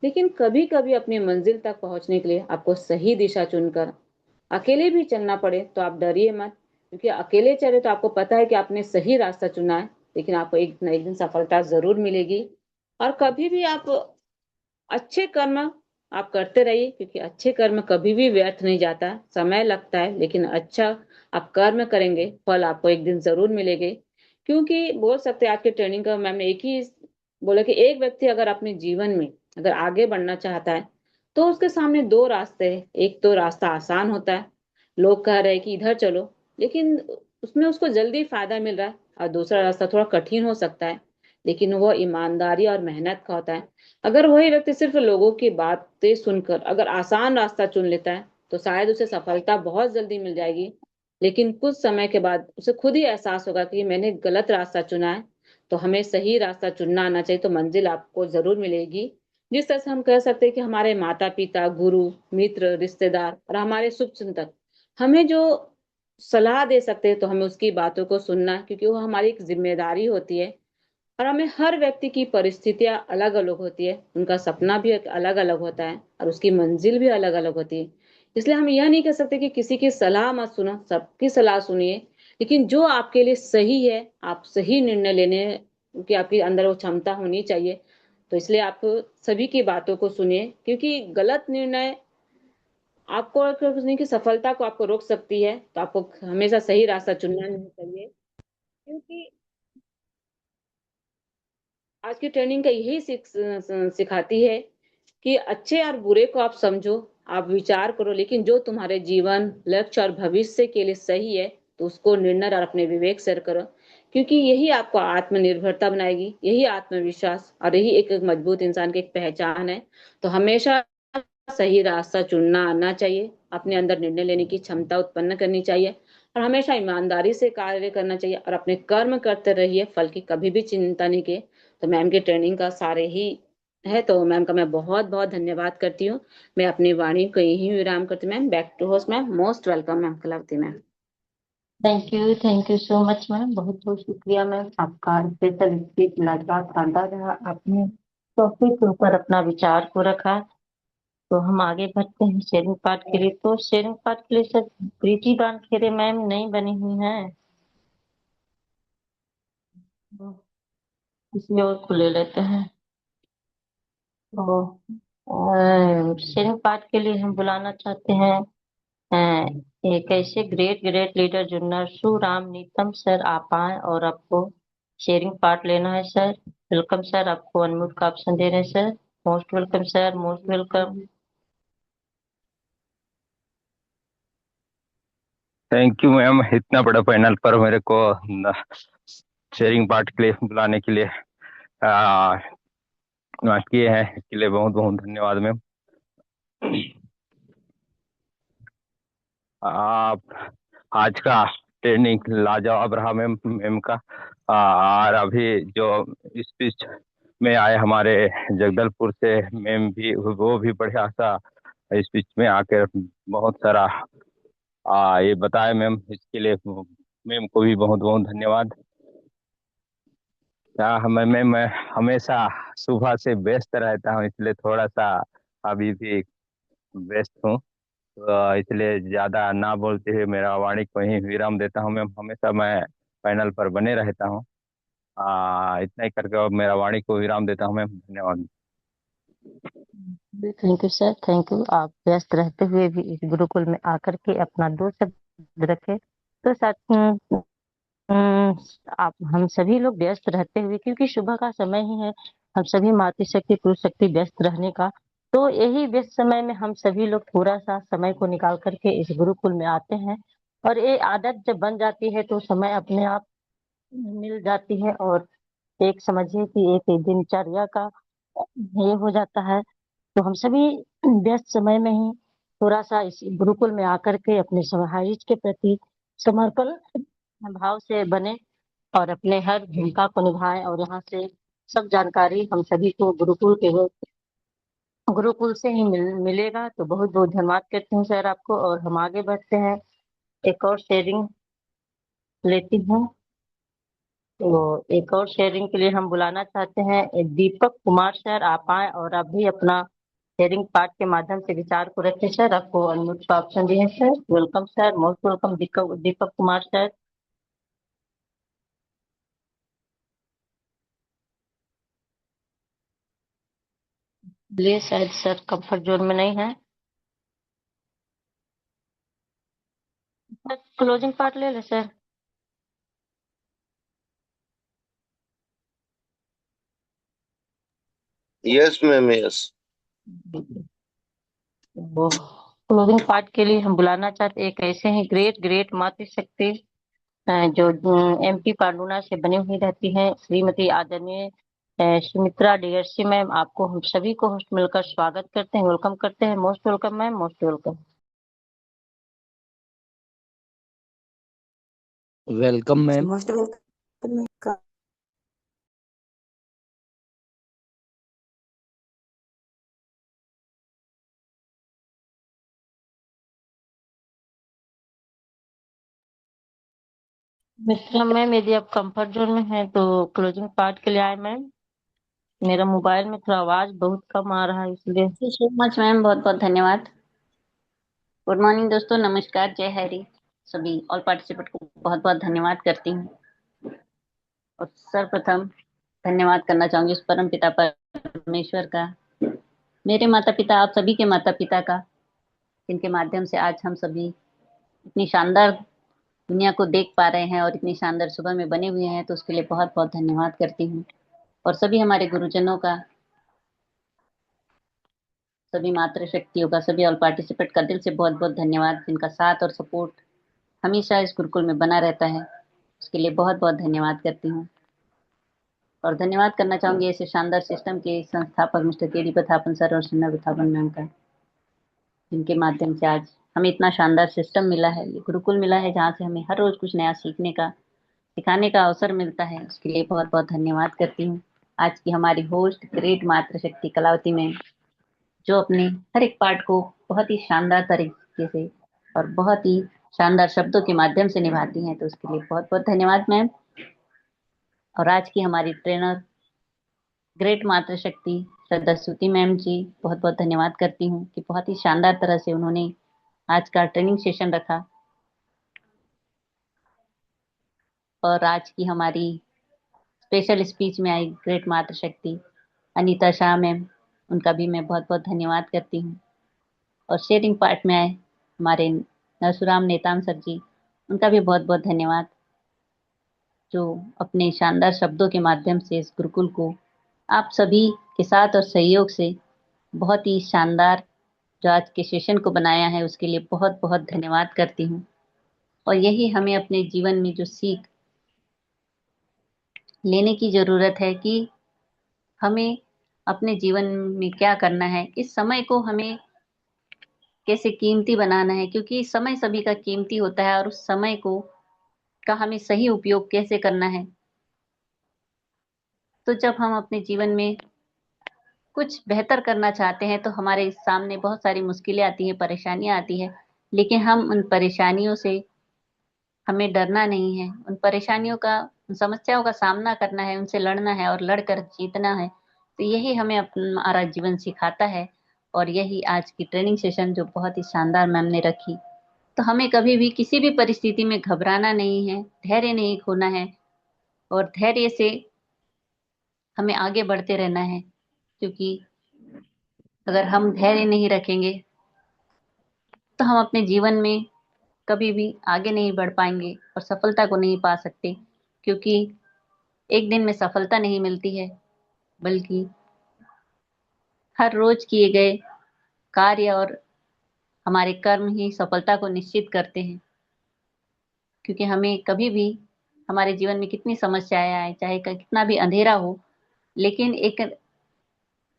लेकिन कभी कभी अपनी मंजिल तक पहुंचने के लिए आपको सही दिशा चुनकर अकेले भी चलना पड़े तो आप डरिए मत, क्योंकि अकेले चले तो आपको पता है कि आपने सही रास्ता चुना है, लेकिन आपको एक न एक दिन सफलता जरूर मिलेगी। और कभी भी आप अच्छे कर्म आप करते रहिए, क्योंकि अच्छे कर्म कभी भी व्यर्थ नहीं जाता, समय लगता है, लेकिन अच्छा आप कर्म करेंगे, फल आपको एक दिन जरूर मिलेंगे। क्योंकि बोल सकते हैं आज के ट्रेनिंग का मैम एक ही बोला कि एक व्यक्ति अगर अपने जीवन में अगर आगे बढ़ना चाहता है तो उसके सामने दो रास्ते हैं। एक तो रास्ता आसान होता है, लोग कह रहे हैं कि इधर चलो, लेकिन उसमें उसको जल्दी फायदा मिल रहा है। और दूसरा रास्ता थोड़ा कठिन हो सकता है, लेकिन वो ईमानदारी और मेहनत का होता है। अगर वही व्यक्ति सिर्फ लोगों की बातें सुनकर अगर आसान रास्ता चुन लेता है तो शायद उसे सफलता बहुत जल्दी मिल जाएगी, लेकिन कुछ समय के बाद उसे खुद ही एहसास होगा कि मैंने गलत रास्ता चुना है। तो हमें सही रास्ता चुनना आना चाहिए, तो मंजिल आपको जरूर मिलेगी। जिस तरह से हम कह सकते हैं कि हमारे माता पिता, गुरु, मित्र, रिश्तेदार और हमारे शुभचिंतक हमें जो सलाह दे सकते हैं, तो हमें उसकी बातों को सुनना, क्योंकि वो हमारी एक जिम्मेदारी होती है। और हमें हर व्यक्ति की परिस्थितियां अलग अलग होती है, उनका सपना भी अलग अलग होता है और उसकी मंजिल भी अलग अलग होती है। इसलिए हम यह नहीं कह सकते कि किसी की सलाह मत सुनो, सबकी सलाह सुनिए, लेकिन जो आपके लिए सही है, आप सही निर्णय लेने की आपके अंदर वो क्षमता होनी चाहिए। तो इसलिए आप सभी की बातों को सुनिए, क्योंकि गलत निर्णय आपको कुछ नहीं की सफलता को आपको रोक सकती है। तो आपको हमेशा सही रास्ता चुनना नहीं चाहिए, क्योंकि आज की ट्रेनिंग का यही सिखाती है कि अच्छे और बुरे को आप समझो, आप विचार करो, लेकिन जो तुम्हारे जीवन, लक्ष्य और भविष्य के लिए सही है तो उसको निर्णय और अपने विवेक से करो, क्योंकि यही आपको आत्मनिर्भरता बनाएगी, यही आत्मविश्वास और यही एक मजबूत इंसान की एक पहचान है। तो हमेशा सही रास्ता चुनना आना चाहिए, अपने अंदर निर्णय लेने की क्षमता उत्पन्न करनी चाहिए और हमेशा ईमानदारी से कार्य करना चाहिए और अपने कर्म करते रहिए, फल की कभी भी चिंता नहीं की। तो मैम की ट्रेनिंग का सारे ही है, तो मैम का मैं बहुत बहुत धन्यवाद करती हूँ। मैं अपनी वाणी को यही विराम करती हूँ। Ma'am back to host. Ma'am most welcome ma'am Kalavati ma'am. Thank you so much ma'am, बहुत बहुत शुक्रिया मैम। आपका स्पेशल स्पीच लाजवाब शानदार रहा। आपने टॉपिक के ऊपर अपना विचार को रखा। तो हम आगे बढ़ते हैं शेयरिंग पार्ट के लिए। तो शेयरिंग पार्ट के लिए सर प्रीति बानखेड़े मैम नहीं बनी हुई हैं, तो किसी और को ले लेते हैं। तो शेयरिंग पार्ट के लिए हम बुलाना चाहते हैं एक ऐसे ग्रेट ग्रेट लीडर जो नरसू राम नीतम सर। आप आए और आपको शेयरिंग पार्ट लेना है सर। वेलकम सर, आपको अनम्यूट का ऑप्शन दे रहे हैं sir. Most welcome sir, most welcome. Thank you ma'am, इतना बड़ा पैनल पर मेरे को शेयरिंग पार्ट के लिए बुलाने के लिए आ, किए हैं, इसके लिए बहुत बहुत धन्यवाद मैम। आप आज का ट्रेनिंग लाजवाब रहा मैम, मैम का। और अभी जो स्पीच में आए हमारे जगदलपुर से मैम भी, वो भी बढ़िया सा स्पीच में आकर बहुत सारा ये बताए मैम, इसके लिए मैम को भी बहुत बहुत धन्यवाद। क्या मैं हमेशा सुबह से व्यस्त रहता हूँ, इसलिए थोड़ा सा अभी भी व्यस्त हूँ। तो इसलिए ज्यादा ना बोलते हुए मेरा वाणी को ही विराम देता हूँ मैम। हमेशा मैं पैनल पर बने रहता हूँ। इतना ही करके अब मेरा वाणी को विराम देता हूँ मैम। धन्यवाद। Thank you sir, thank you. आप व्यस्त रहते हुए भी इस गुरुकुल में आकर के अपना दो शब्द रखे। तो साथ आप हम सभी लोग व्यस्त रहते हुए, क्योंकि सुबह का समय ही है हम सभी मातृशक्ति पुरुष शक्ति व्यस्त रहने का। तो यही व्यस्त समय में हम सभी लोग थोड़ा सा समय को निकाल करके इस गुरुकुल में आते हैं। और ये आदत जब बन जाती है तो समय अपने आप मिल जाती है और एक समझिए कि एक दिनचर्या का ये हो जाता है। तो हम सभी व्यस्त समय में ही थोड़ा सा इस गुरुकुल में आकर के अपने समाज के प्रति समर्पण भाव से बने और अपने हर भूमिका को निभाएं। और यहाँ से सब जानकारी हम सभी को गुरुकुल से ही मिलेगा। तो बहुत बहुत धन्यवाद करती हूँ सर आपको। और हम आगे बढ़ते हैं, एक और शेयरिंग लेती हूँ। तो एक और शेयरिंग के लिए हम बुलाना चाहते हैं दीपक कुमार सर। आप आए और आप भी अपना शेयरिंग पार्ट के माध्यम से विचार को रखें सर। आपको अनम्यूट का ऑप्शन दिए हैं sir. Welcome sir, most welcome Deepak Deepak Kumar sir. लिए शायद सर कंफर्ट जोन में नहीं है। सर क्लोजिंग पार्ट ले ले सर। Yes ma'am, yes. वो क्लोजिंग पार्ट के लिए हम बुलाना चाहते एक ऐसे ही ग्रेट ग्रेट मातृशक्ति जो एमपी पांडुना से बनी हुई रहती हैं, श्रीमती आदरणीय सुमित्रा डिगर्सी मैम। आपको हम सभी को होस्ट मिलकर स्वागत करते हैं, वेलकम करते हैं। Most welcome ma'am, most welcome. Welcome ma'am. Most welcome. Mister ma'am, यदि आप कंफर्ट जोन में हैं तो क्लोजिंग पार्ट के लिए आए मैम। मेरा मोबाइल में थोड़ा आवाज बहुत कम आ रहा है इसलिए। Thank you so much ma'am, बहुत बहुत धन्यवाद। गुड मॉर्निंग दोस्तों, नमस्कार, जय हरि। सभी ऑल पार्टिसिपेंट को बहुत बहुत धन्यवाद करती हूँ। और सर्वप्रथम धन्यवाद करना चाहूंगी उस परम पिता परमेश्वर का, मेरे माता पिता, आप सभी के माता पिता का, जिनके माध्यम से आज हम सभी इतनी शानदार दुनिया को देख पा रहे हैं और इतनी शानदार सुबह में बने हुए हैं, तो उसके लिए बहुत बहुत धन्यवाद करती हूँ। और सभी हमारे गुरुजनों का, सभी मातृशक्तियों का, सभी ऑल पार्टिसिपेंट का दिल से बहुत बहुत धन्यवाद, जिनका साथ और सपोर्ट हमेशा इस गुरुकुल में बना रहता है, उसके लिए बहुत बहुत धन्यवाद करती हूँ। और धन्यवाद करना चाहूंगी ऐसे शानदार सिस्टम के संस्थापक मिस्टर के डी प्रथापन सर और सुना प्रथापन मैम का, जिनके माध्यम से आज हमें इतना शानदार सिस्टम मिला है, ये गुरुकुल मिला है, जहाँ से हमें हर रोज कुछ नया सीखने का, सिखाने का अवसर मिलता है। उसके लिए बहुत बहुत धन्यवाद करती हूँ। आज की हमारी होस्ट ग्रेट मातृशक्ति कलावती मैम, जो अपने हर एक पार्ट को बहुत ही शानदार तरीके से और बहुत ही शानदार शब्दों के माध्यम से निभाती हैं, तो उसके लिए बहुत बहुत धन्यवाद मैम। और आज की हमारी ट्रेनर ग्रेट मातृशक्ति श्रद्धा सूती मैम जी, बहुत बहुत धन्यवाद करती हूँ कि बहुत ही शानदार तरह से उन्होंने आज का ट्रेनिंग सेशन रखा। और आज की हमारी स्पेशल स्पीच में आई ग्रेट मातृशक्ति अनीता शाह मैम, उनका भी मैं बहुत बहुत धन्यवाद करती हूँ। और शेयरिंग पार्ट में आए हमारे नरसुराम नेताम सर जी, उनका भी बहुत बहुत धन्यवाद, जो अपने शानदार शब्दों के माध्यम से इस गुरुकुल को आप सभी के साथ और सहयोग से बहुत ही शानदार जो आज के सेशन को बनाया है, उसके लिए बहुत बहुत धन्यवाद करती हूँ। और यही हमें अपने जीवन में जो सीख लेने की ज़रूरत है कि हमें अपने जीवन में क्या करना है, इस समय को हमें कैसे कीमती बनाना है, क्योंकि समय सभी का कीमती होता है और उस समय को का हमें सही उपयोग कैसे करना है। तो जब हम अपने जीवन में कुछ बेहतर करना चाहते हैं तो हमारे सामने बहुत सारी मुश्किलें आती हैं, परेशानियां आती हैं, लेकिन हम उन परेशानियों से हमें डरना नहीं है, उन परेशानियों का, उन समस्याओं का सामना करना है, उनसे लड़ना है और लड़कर जीतना है। तो यही हमें हमारा जीवन सिखाता है। और यही आज की ट्रेनिंग सेशन जो बहुत ही शानदार मैम ने रखी, तो हमें कभी भी किसी भी परिस्थिति में घबराना नहीं है, धैर्य नहीं खोना है और धैर्य से हमें आगे बढ़ते रहना है। क्योंकि अगर हम धैर्य नहीं रखेंगे तो हम अपने जीवन में कभी भी आगे नहीं बढ़ पाएंगे और सफलता को नहीं पा सकते। क्योंकि एक दिन में सफलता नहीं मिलती है, बल्कि हर रोज किए गए कार्य और हमारे कर्म ही सफलता को निश्चित करते हैं। क्योंकि हमें कभी भी हमारे जीवन में कितनी समस्याएं आए, चाहे कितना भी अंधेरा हो, लेकिन एक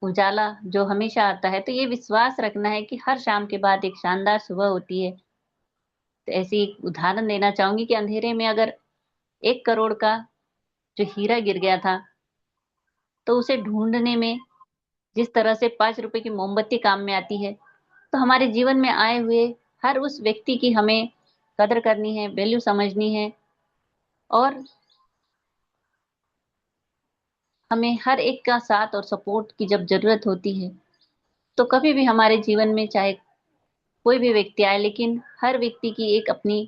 उजाला जो हमेशा आता है, तो ये विश्वास रखना है कि हर शाम के बाद एक शानदार सुबह होती है। तो ऐसी एक उदाहरण देना चाहूंगी कि अंधेरे में अगर 1 करोड़ का जो हीरा गिर गया था, तो उसे ढूंढने में जिस तरह से 5 रुपए की मोमबत्ती काम में आती है, तो हमारे जीवन में आए हुए हर उस व्यक्ति की हमें कदर करनी है, वैल्यू समझनी है। और हमें हर एक का साथ और सपोर्ट की जब जरूरत होती है, तो कभी भी हमारे जीवन में चाहे कोई भी व्यक्ति आए, लेकिन हर व्यक्ति की एक अपनी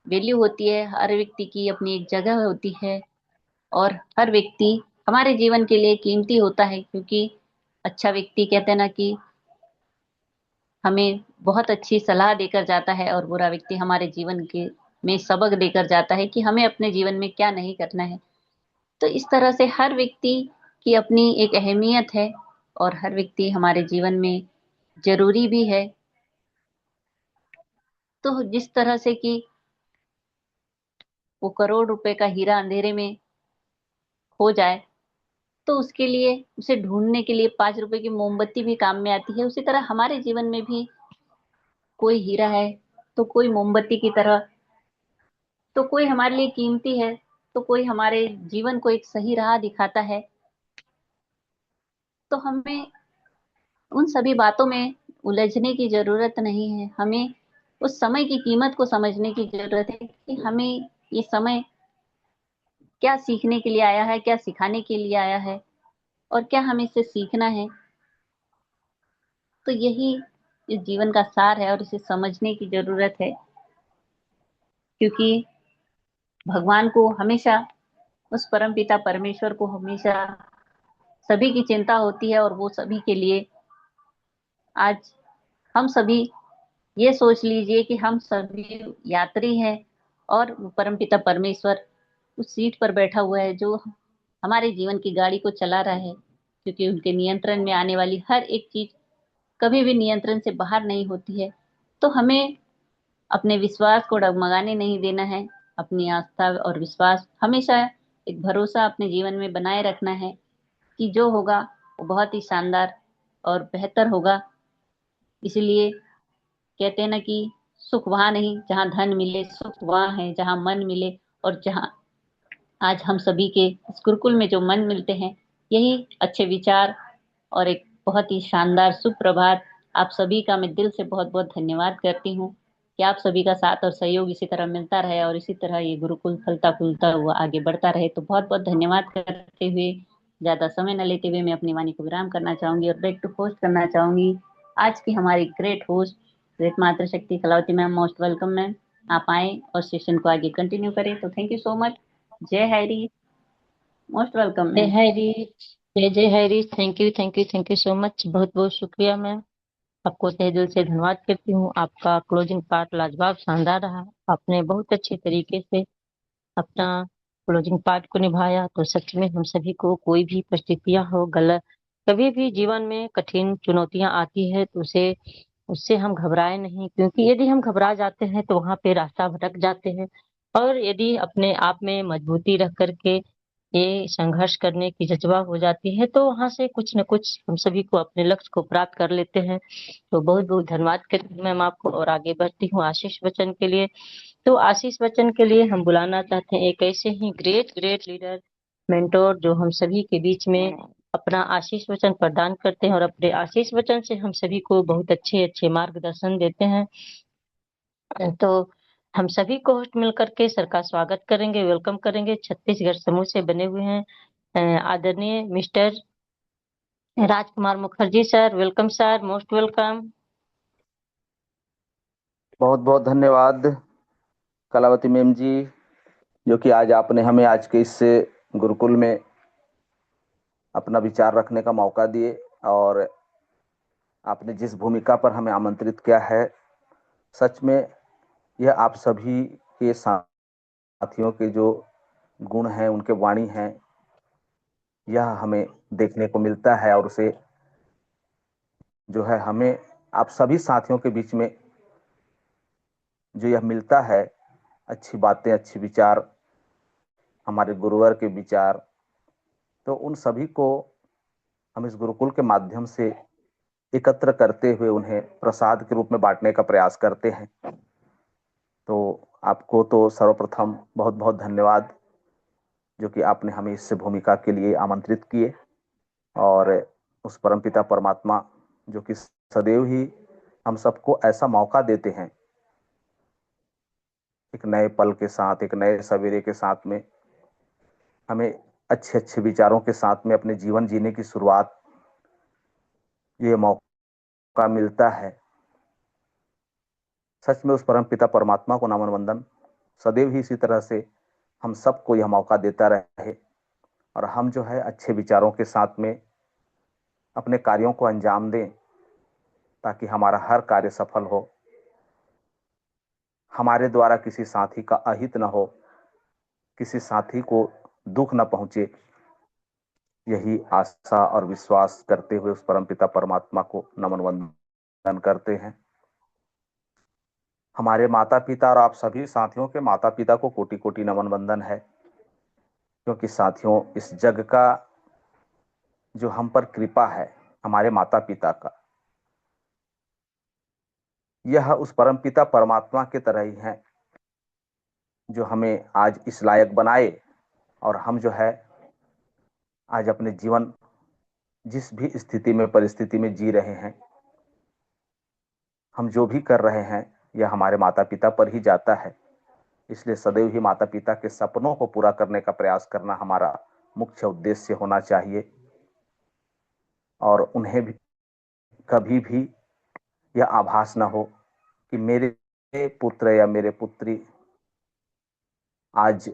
वैल्यू होती है, हर व्यक्ति की अपनी एक जगह होती है और हर व्यक्ति हमारे जीवन के लिए कीमती होता है। क्योंकि अच्छा व्यक्ति कहते हैं ना कि हमें बहुत अच्छी सलाह देकर जाता है, और बुरा व्यक्ति हमारे जीवन के में सबक देकर जाता है कि हमें अपने जीवन में क्या नहीं करना है। तो इस तरह से हर व्यक्ति की अपनी एक अहमियत है, और हर व्यक्ति हमारे जीवन में जरूरी भी है। तो जिस तरह से कि वो करोड़ रुपए का हीरा अंधेरे में खो जाए, तो उसके लिए उसे ढूंढने के लिए 5 रुपए की मोमबत्ती भी काम में आती है। उसी तरह हमारे जीवन में भी कोई हीरा है तो कोई मोमबत्ती की तरह, तो कोई हमारे लिए कीमती है, तो कोई हमारे जीवन को एक सही राह दिखाता है। तो हमें उन सभी बातों में उलझने की जरूरत नहीं है। हमें उस समय की कीमत को समझने की जरूरत है कि हमें ये समय क्या सीखने के लिए आया है, क्या सिखाने के लिए आया है, और क्या हमें इससे सीखना है। तो यही इस जीवन का सार है, और इसे समझने की जरूरत है, क्योंकि भगवान को हमेशा, उस परम पिता परमेश्वर को हमेशा सभी की चिंता होती है, और वो सभी के लिए आज हम सभी ये सोच लीजिए कि हम सभी यात्री हैं, और परम पिता परमेश्वर उस सीट पर बैठा हुआ है जो हमारे जीवन की गाड़ी को चला रहा है, क्योंकि उनके नियंत्रण में आने वाली हर एक चीज कभी भी नियंत्रण से बाहर नहीं होती है। तो हमें अपने विश्वास को डगमगाने नहीं देना है। अपनी आस्था और विश्वास हमेशा, एक भरोसा अपने जीवन में बनाए रखना है कि जो होगा वो बहुत ही शानदार और बेहतर होगा। इसलिए कहते हैं ना कि सुख वहां नहीं जहां धन मिले, सुख वहां है जहां मन मिले। और जहां आज हम सभी के इस गुरुकुल में जो मन मिलते हैं, यही अच्छे विचार और एक बहुत ही शानदार सुप्रभात। आप सभी का मैं दिल से बहुत बहुत धन्यवाद करती हूँ कि आप सभी का साथ और सहयोग इसी तरह मिलता रहे, और इसी तरह ये गुरुकुल फलता फूलता हुआ आगे बढ़ता रहे। तो बहुत बहुत धन्यवाद करते हुए, ज्यादा समय न लेते हुए, मैं अपनी वाणी को विराम करना चाहूंगी और बैक टू होस्ट करना चाहूंगी आज की हमारी ग्रेट होस्ट, ग्रेट मातृशक्ति Kalavati ma'am. Most welcome ma'am, आप आए और सेशन को आगे कंटिन्यू करें। तो थैंक यू सो मच। जय हरी, मोस्ट वेलकम जय मैम। हरी, जय जय Hari. Thank you, thank you, thank you so much. बहुत बहुत शुक्रिया मैम, आपको तहे दिल से धन्यवाद करती हूँ। आपका क्लोजिंग पार्ट लाजवाब शानदार रहा। आपने बहुत अच्छे तरीके से अपना क्लोजिंग पार्ट को निभाया। तो सच में हम सभी को कोई भी परिस्थितियां हो, गलत कभी भी जीवन में कठिन चुनौतियां आती है तो उसे उससे हम घबराए नहीं, क्योंकि यदि हम घबरा जाते हैं तो वहां पे रास्ता भटक जाते हैं। और यदि अपने आप में मजबूती रख करके ये संघर्ष करने की जज्बा हो जाती है तो वहां से कुछ न कुछ हम सभी को अपने लक्ष्य को प्राप्त कर लेते हैं। तो बहुत बहुत धन्यवाद करती हूँ मैम आपको, और आगे बढ़ती हूँ आशीष बच्चन के लिए। तो आशीष बच्चन के लिए हम बुलाना चाहते हैं एक ऐसे ही ग्रेट ग्रेट लीडर, मेंटोर, जो हम सभी के बीच में अपना आशीष वचन प्रदान करते हैं और अपने आशीष वचन से हम सभी को बहुत अच्छे अच्छे मार्गदर्शन देते हैं। तो हम सभी को होस्ट मिलकर के सर का स्वागत करेंगे, वेलकम करेंगे। छत्तीसगढ़ समूह से बने हुए हैं आदरणीय mister Rajkumar Mukherjee sir. Welcome sir, most welcome. बहुत बहुत धन्यवाद कलावती मैम जी, जो कि आज आपने हमें आज के इस गुरुकुल में अपना विचार रखने का मौका दिए, और आपने जिस भूमिका पर हमें आमंत्रित किया है, सच में यह आप सभी के साथियों के जो गुण हैं, उनके वाणी हैं, यह हमें देखने को मिलता है। और उसे जो है हमें आप सभी साथियों के बीच में जो यह मिलता है, अच्छी बातें, अच्छे विचार, हमारे गुरुवर के विचार, तो उन सभी को हम इस गुरुकुल के माध्यम से एकत्र करते हुए उन्हें प्रसाद के रूप में बांटने का प्रयास करते हैं। तो आपको तो सर्वप्रथम बहुत बहुत धन्यवाद, जो कि आपने हमें इस भूमिका के लिए आमंत्रित किए। और उस परमपिता परमात्मा जो कि सदैव ही हम सबको ऐसा मौका देते हैं, एक नए पल के साथ, एक नए सवेरे के साथ में हमें अच्छे अच्छे विचारों के साथ में अपने जीवन जीने की शुरुआत, ये मौका मिलता है। सच में उस परम पिता परमात्मा को नमन वंदन। सदैव ही इसी तरह से हम सबको यह मौका देता रहे, और हम जो है अच्छे विचारों के साथ में अपने कार्यों को अंजाम दें ताकि हमारा हर कार्य सफल हो, हमारे द्वारा किसी साथी का अहित न हो, किसी साथी को दुख न पहुंचे। यही आशा और विश्वास करते हुए उस परमपिता परमात्मा को नमन वंदन करते हैं। हमारे माता पिता और आप सभी साथियों के माता पिता को कोटि कोटि नमन वंदन है, क्योंकि साथियों इस जग का जो हम पर कृपा है हमारे माता पिता का, यह उस परमपिता परमात्मा के तरह ही है जो हमें आज इस लायक बनाए और हम जो है आज अपने जीवन जिस भी स्थिति में परिस्थिति में जी रहे हैं, हम जो भी कर रहे हैं यह हमारे माता पिता पर ही जाता है। इसलिए सदैव ही माता पिता के सपनों को पूरा करने का प्रयास करना हमारा मुख्य उद्देश्य होना चाहिए और उन्हें भी कभी भी यह आभास न हो कि मेरे पुत्र या मेरे पुत्री आज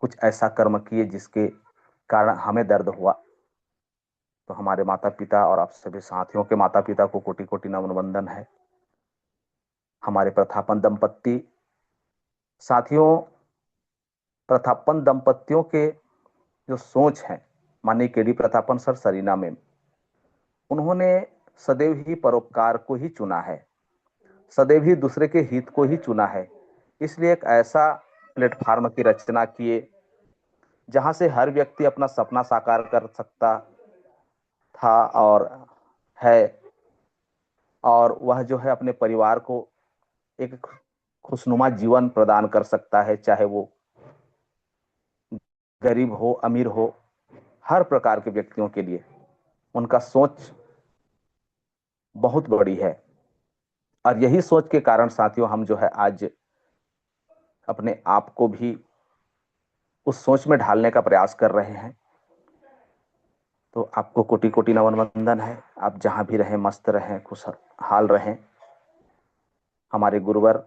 कुछ ऐसा कर्म किए जिसके कारण हमें दर्द हुआ। तो हमारे माता पिता और आप सभी साथियों के माता पिता को कोटि कोटि नमन वंदन है। हमारे प्रथापन दंपत्ति साथियों, प्रथापन दंपत्तियों के जो सोच है, माननीय KD Prathapan sir, Serena ma'am, उन्होंने सदैव ही परोपकार को ही चुना है, सदैव ही दूसरे के हित को ही चुना है। इसलिए एक ऐसा प्लेटफॉर्म की रचना किए जहां से हर व्यक्ति अपना सपना साकार कर सकता था और है, और वह जो है अपने परिवार को एक खुशनुमा जीवन प्रदान कर सकता है, चाहे वो गरीब हो अमीर हो, हर प्रकार के व्यक्तियों के लिए उनका सोच बहुत बड़ी है। और यही सोच के कारण साथियों हम जो है आज अपने आप को भी उस सोच में ढालने का प्रयास कर रहे हैं। तो आपको कोटि कोटि नमन वंदन है। आप जहां भी रहें मस्त रहें, खुशहाल रहें। हमारे गुरुवर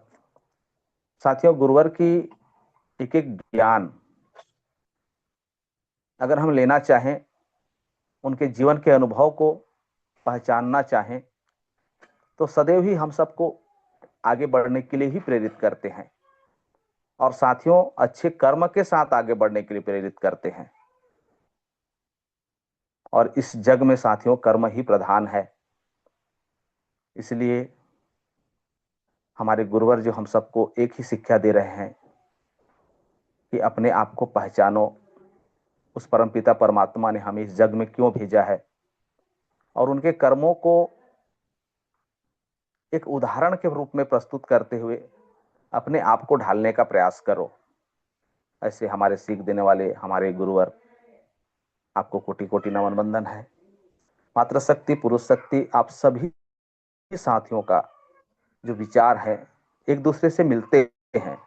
साथियों, गुरुवर की एक एक ज्ञान अगर हम लेना चाहें, उनके जीवन के अनुभव को पहचानना चाहें, तो सदैव ही हम सबको आगे बढ़ने के लिए ही प्रेरित करते हैं और साथियों अच्छे कर्म के साथ आगे बढ़ने के लिए प्रेरित करते हैं। और इस जग में साथियों कर्म ही प्रधान है। इसलिए हमारे गुरुवर जो हम सबको एक ही शिक्षा दे रहे हैं कि अपने आप को पहचानो, उस परमपिता परमात्मा ने हमें इस जग में क्यों भेजा है, और उनके कर्मों को एक उदाहरण के रूप में प्रस्तुत करते हुए अपने आप को ढालने का प्रयास करो। ऐसे हमारे सीख देने वाले हमारे गुरुवर, आपको कोटि कोटि नमन वंदन है। मातृशक्ति, पुरुष शक्ति, आप सभी साथियों का जो विचार है एक दूसरे से मिलते हैं,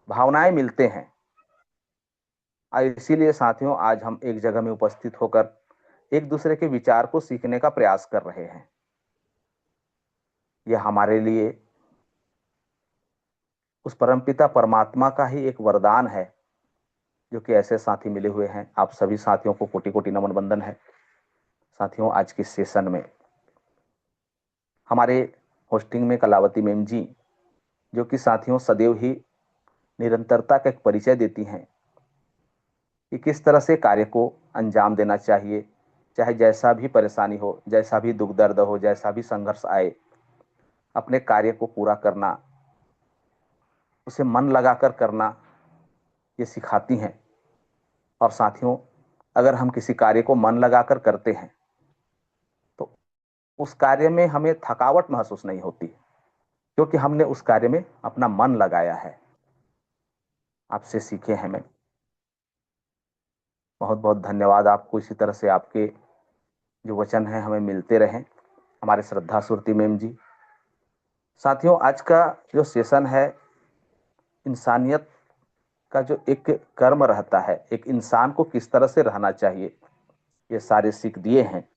भावनाएं मिलते हैं। इसीलिए साथियों आज हम एक जगह में उपस्थित होकर एक दूसरे के विचार को सीखने का प्रयास कर रहे हैं। यह हमारे लिए उस परमपिता परमात्मा का ही एक वरदान है जो कि ऐसे साथी मिले हुए हैं। आप सभी साथियों को कोटि कोटि नमन वंदन है। साथियों आज के सेशन में हमारे होस्टिंग में कलावती मैम जी, जो कि साथियों सदैव ही निरंतरता का एक परिचय देती हैं कि किस तरह से कार्य को अंजाम देना चाहिए, चाहे जैसा भी परेशानी हो, जैसा भी दुख दर्द हो, जैसा भी संघर्ष आए, अपने कार्य को पूरा करना, उसे मन लगाकर करना, ये सिखाती हैं। और साथियों अगर हम किसी कार्य को मन लगाकर करते हैं तो उस कार्य में हमें थकावट महसूस नहीं होती, क्योंकि हमने उस कार्य में अपना मन लगाया है। आपसे सीखे हैं मैं। बहुत बहुत धन्यवाद आपको। इसी तरह से आपके जो वचन हैं हमें मिलते रहें। हमारे श्रद्धा सुरती मैम जी। साथियों आज का जो सेशन है, इंसानियत का जो एक कर्म रहता है, एक इंसान को किस तरह से रहना चाहिए, ये सारे सीख दिए हैं।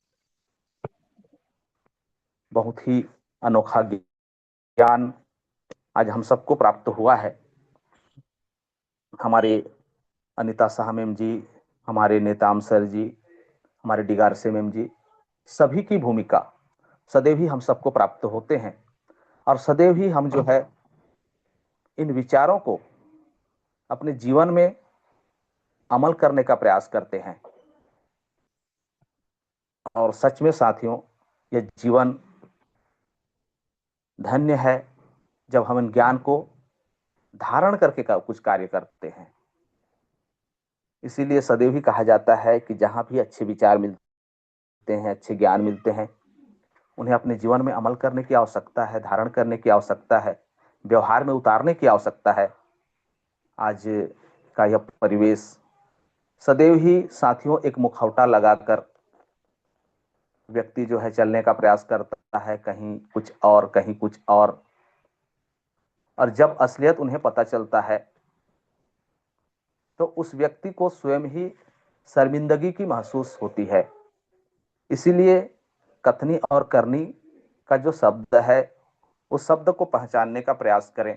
बहुत ही अनोखा ज्ञान आज हम सबको प्राप्त हुआ है। हमारे अनिता शाह मैम जी, हमारे नेताम सर जी, हमारे डिगारसे मैम जी, सभी की भूमिका सदैव ही हम सबको प्राप्त होते हैं और सदैव ही हम जो है इन विचारों को अपने जीवन में अमल करने का प्रयास करते हैं। और सच में साथियों, यह जीवन धन्य है जब हम इन ज्ञान को धारण करके कुछ कार्य करते हैं। इसीलिए सदैव ही कहा जाता है कि जहां भी अच्छे विचार मिलते हैं, अच्छे ज्ञान मिलते हैं, उन्हें अपने जीवन में अमल करने की आवश्यकता है, धारण करने की आवश्यकता है, व्यवहार में उतारने की आवश्यकता है। आज का यह परिवेश सदैव ही साथियों एक मुखौटा लगाकर व्यक्ति जो है चलने का प्रयास करता है, कहीं कुछ और कहीं कुछ और जब असलियत उन्हें पता चलता है तो उस व्यक्ति को स्वयं ही शर्मिंदगी की महसूस होती है। इसीलिए कथनी और करनी का जो शब्द है उस शब्द को पहचानने का प्रयास करें,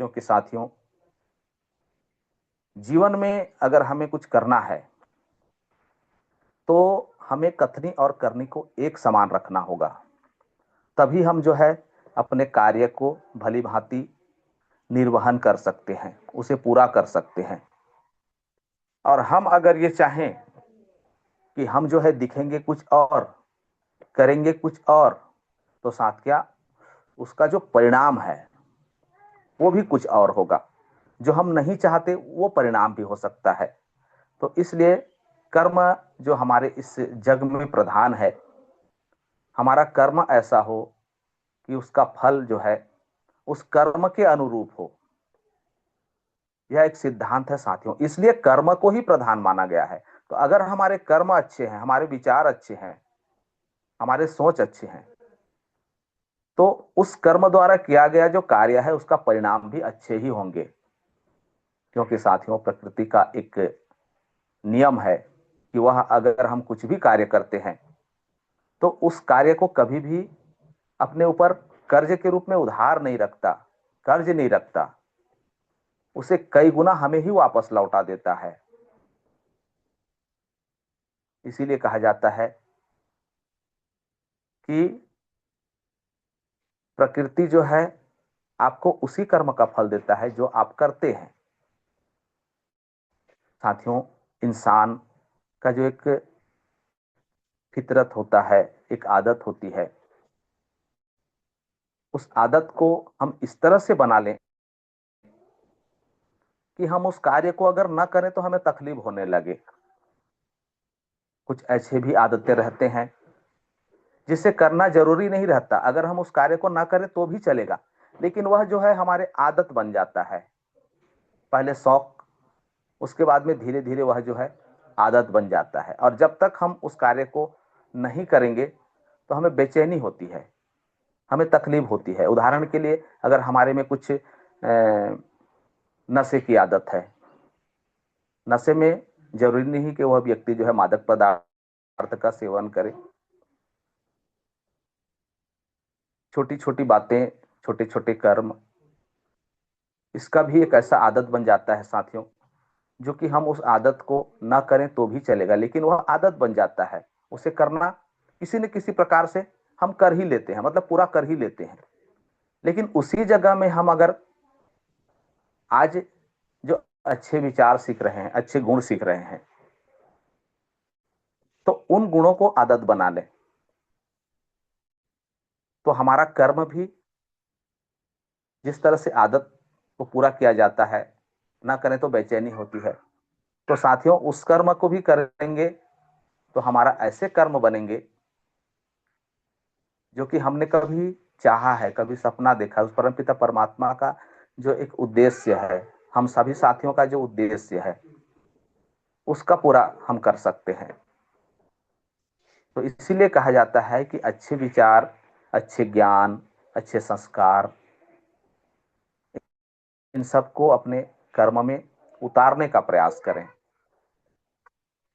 क्योंकि साथियों जीवन में अगर हमें कुछ करना है तो हमें कथनी और करनी को एक समान रखना होगा, तभी हम जो है अपने कार्य को भली भांति निर्वहन कर सकते हैं, उसे पूरा कर सकते हैं। और हम अगर ये चाहें कि हम जो है दिखेंगे कुछ और, करेंगे कुछ और, तो साथ क्या उसका जो परिणाम है वो भी कुछ और होगा। जो हम नहीं चाहते वो परिणाम भी हो सकता है। तो इसलिए कर्म जो हमारे इस जग में प्रधान है, हमारा कर्म ऐसा हो कि उसका फल जो है उस कर्म के अनुरूप हो। यह एक सिद्धांत है साथियों, इसलिए कर्म को ही प्रधान माना गया है। तो अगर हमारे कर्म अच्छे हैं, हमारे विचार अच्छे हैं, हमारे सोच अच्छे हैं, तो उस कर्म द्वारा किया गया जो कार्य है उसका परिणाम भी अच्छे ही होंगे। क्योंकि साथियों प्रकृति का एक नियम है कि वह अगर हम कुछ भी कार्य करते हैं तो उस कार्य को कभी भी अपने ऊपर कर्ज के रूप में उधार नहीं रखता, कर्ज नहीं रखता, उसे कई गुना हमें ही वापस लौटा देता है। इसीलिए कहा जाता है कि प्रकृति जो है आपको उसी कर्म का फल देता है जो आप करते हैं। साथियों इंसान का जो एक फितरत होता है, एक आदत होती है, उस आदत को हम इस तरह से बना लें कि हम उस कार्य को अगर ना करें तो हमें तकलीफ होने लगे। कुछ ऐसे भी आदतें रहते हैं जिसे करना जरूरी नहीं रहता, अगर हम उस कार्य को ना करें तो भी चलेगा, लेकिन वह जो है हमारे आदत बन जाता है। पहले शौक, उसके बाद में धीरे धीरे वह जो है आदत बन जाता है। और जब तक हम उस कार्य को नहीं करेंगे तो हमें बेचैनी होती है, हमें तकलीफ होती है। उदाहरण के लिए अगर हमारे में कुछ नशे की आदत है, नशे में जरूरी नहीं कि वह व्यक्ति जो है मादक पदार्थ का सेवन करे। छोटी छोटी बातें, छोटे छोटे कर्म, इसका भी एक ऐसा आदत बन जाता है साथियों, जो कि हम उस आदत को ना करें तो भी चलेगा, लेकिन वह आदत बन जाता है। उसे करना किसी न किसी प्रकार से हम कर ही लेते हैं, मतलब पूरा कर ही लेते हैं। लेकिन उसी जगह में हम अगर आज जो अच्छे विचार सीख रहे हैं, अच्छे गुण सीख रहे हैं, तो उन गुणों को आदत बना लें तो हमारा कर्म भी जिस तरह से आदत को पूरा किया जाता है, ना करें तो बेचैनी होती है, तो साथियों उस कर्म को भी करेंगे तो हमारा ऐसे कर्म बनेंगे जो कि हमने कभी चाहा है, कभी सपना देखा है। उस परमपिता परमात्मा का जो एक उद्देश्य है, हम सभी साथियों का जो उद्देश्य है, उसका पूरा हम कर सकते हैं। तो इसीलिए कहा जाता है कि अच्छे विचार, अच्छे ज्ञान, अच्छे संस्कार, इन सबको अपने कर्म में उतारने का प्रयास करें।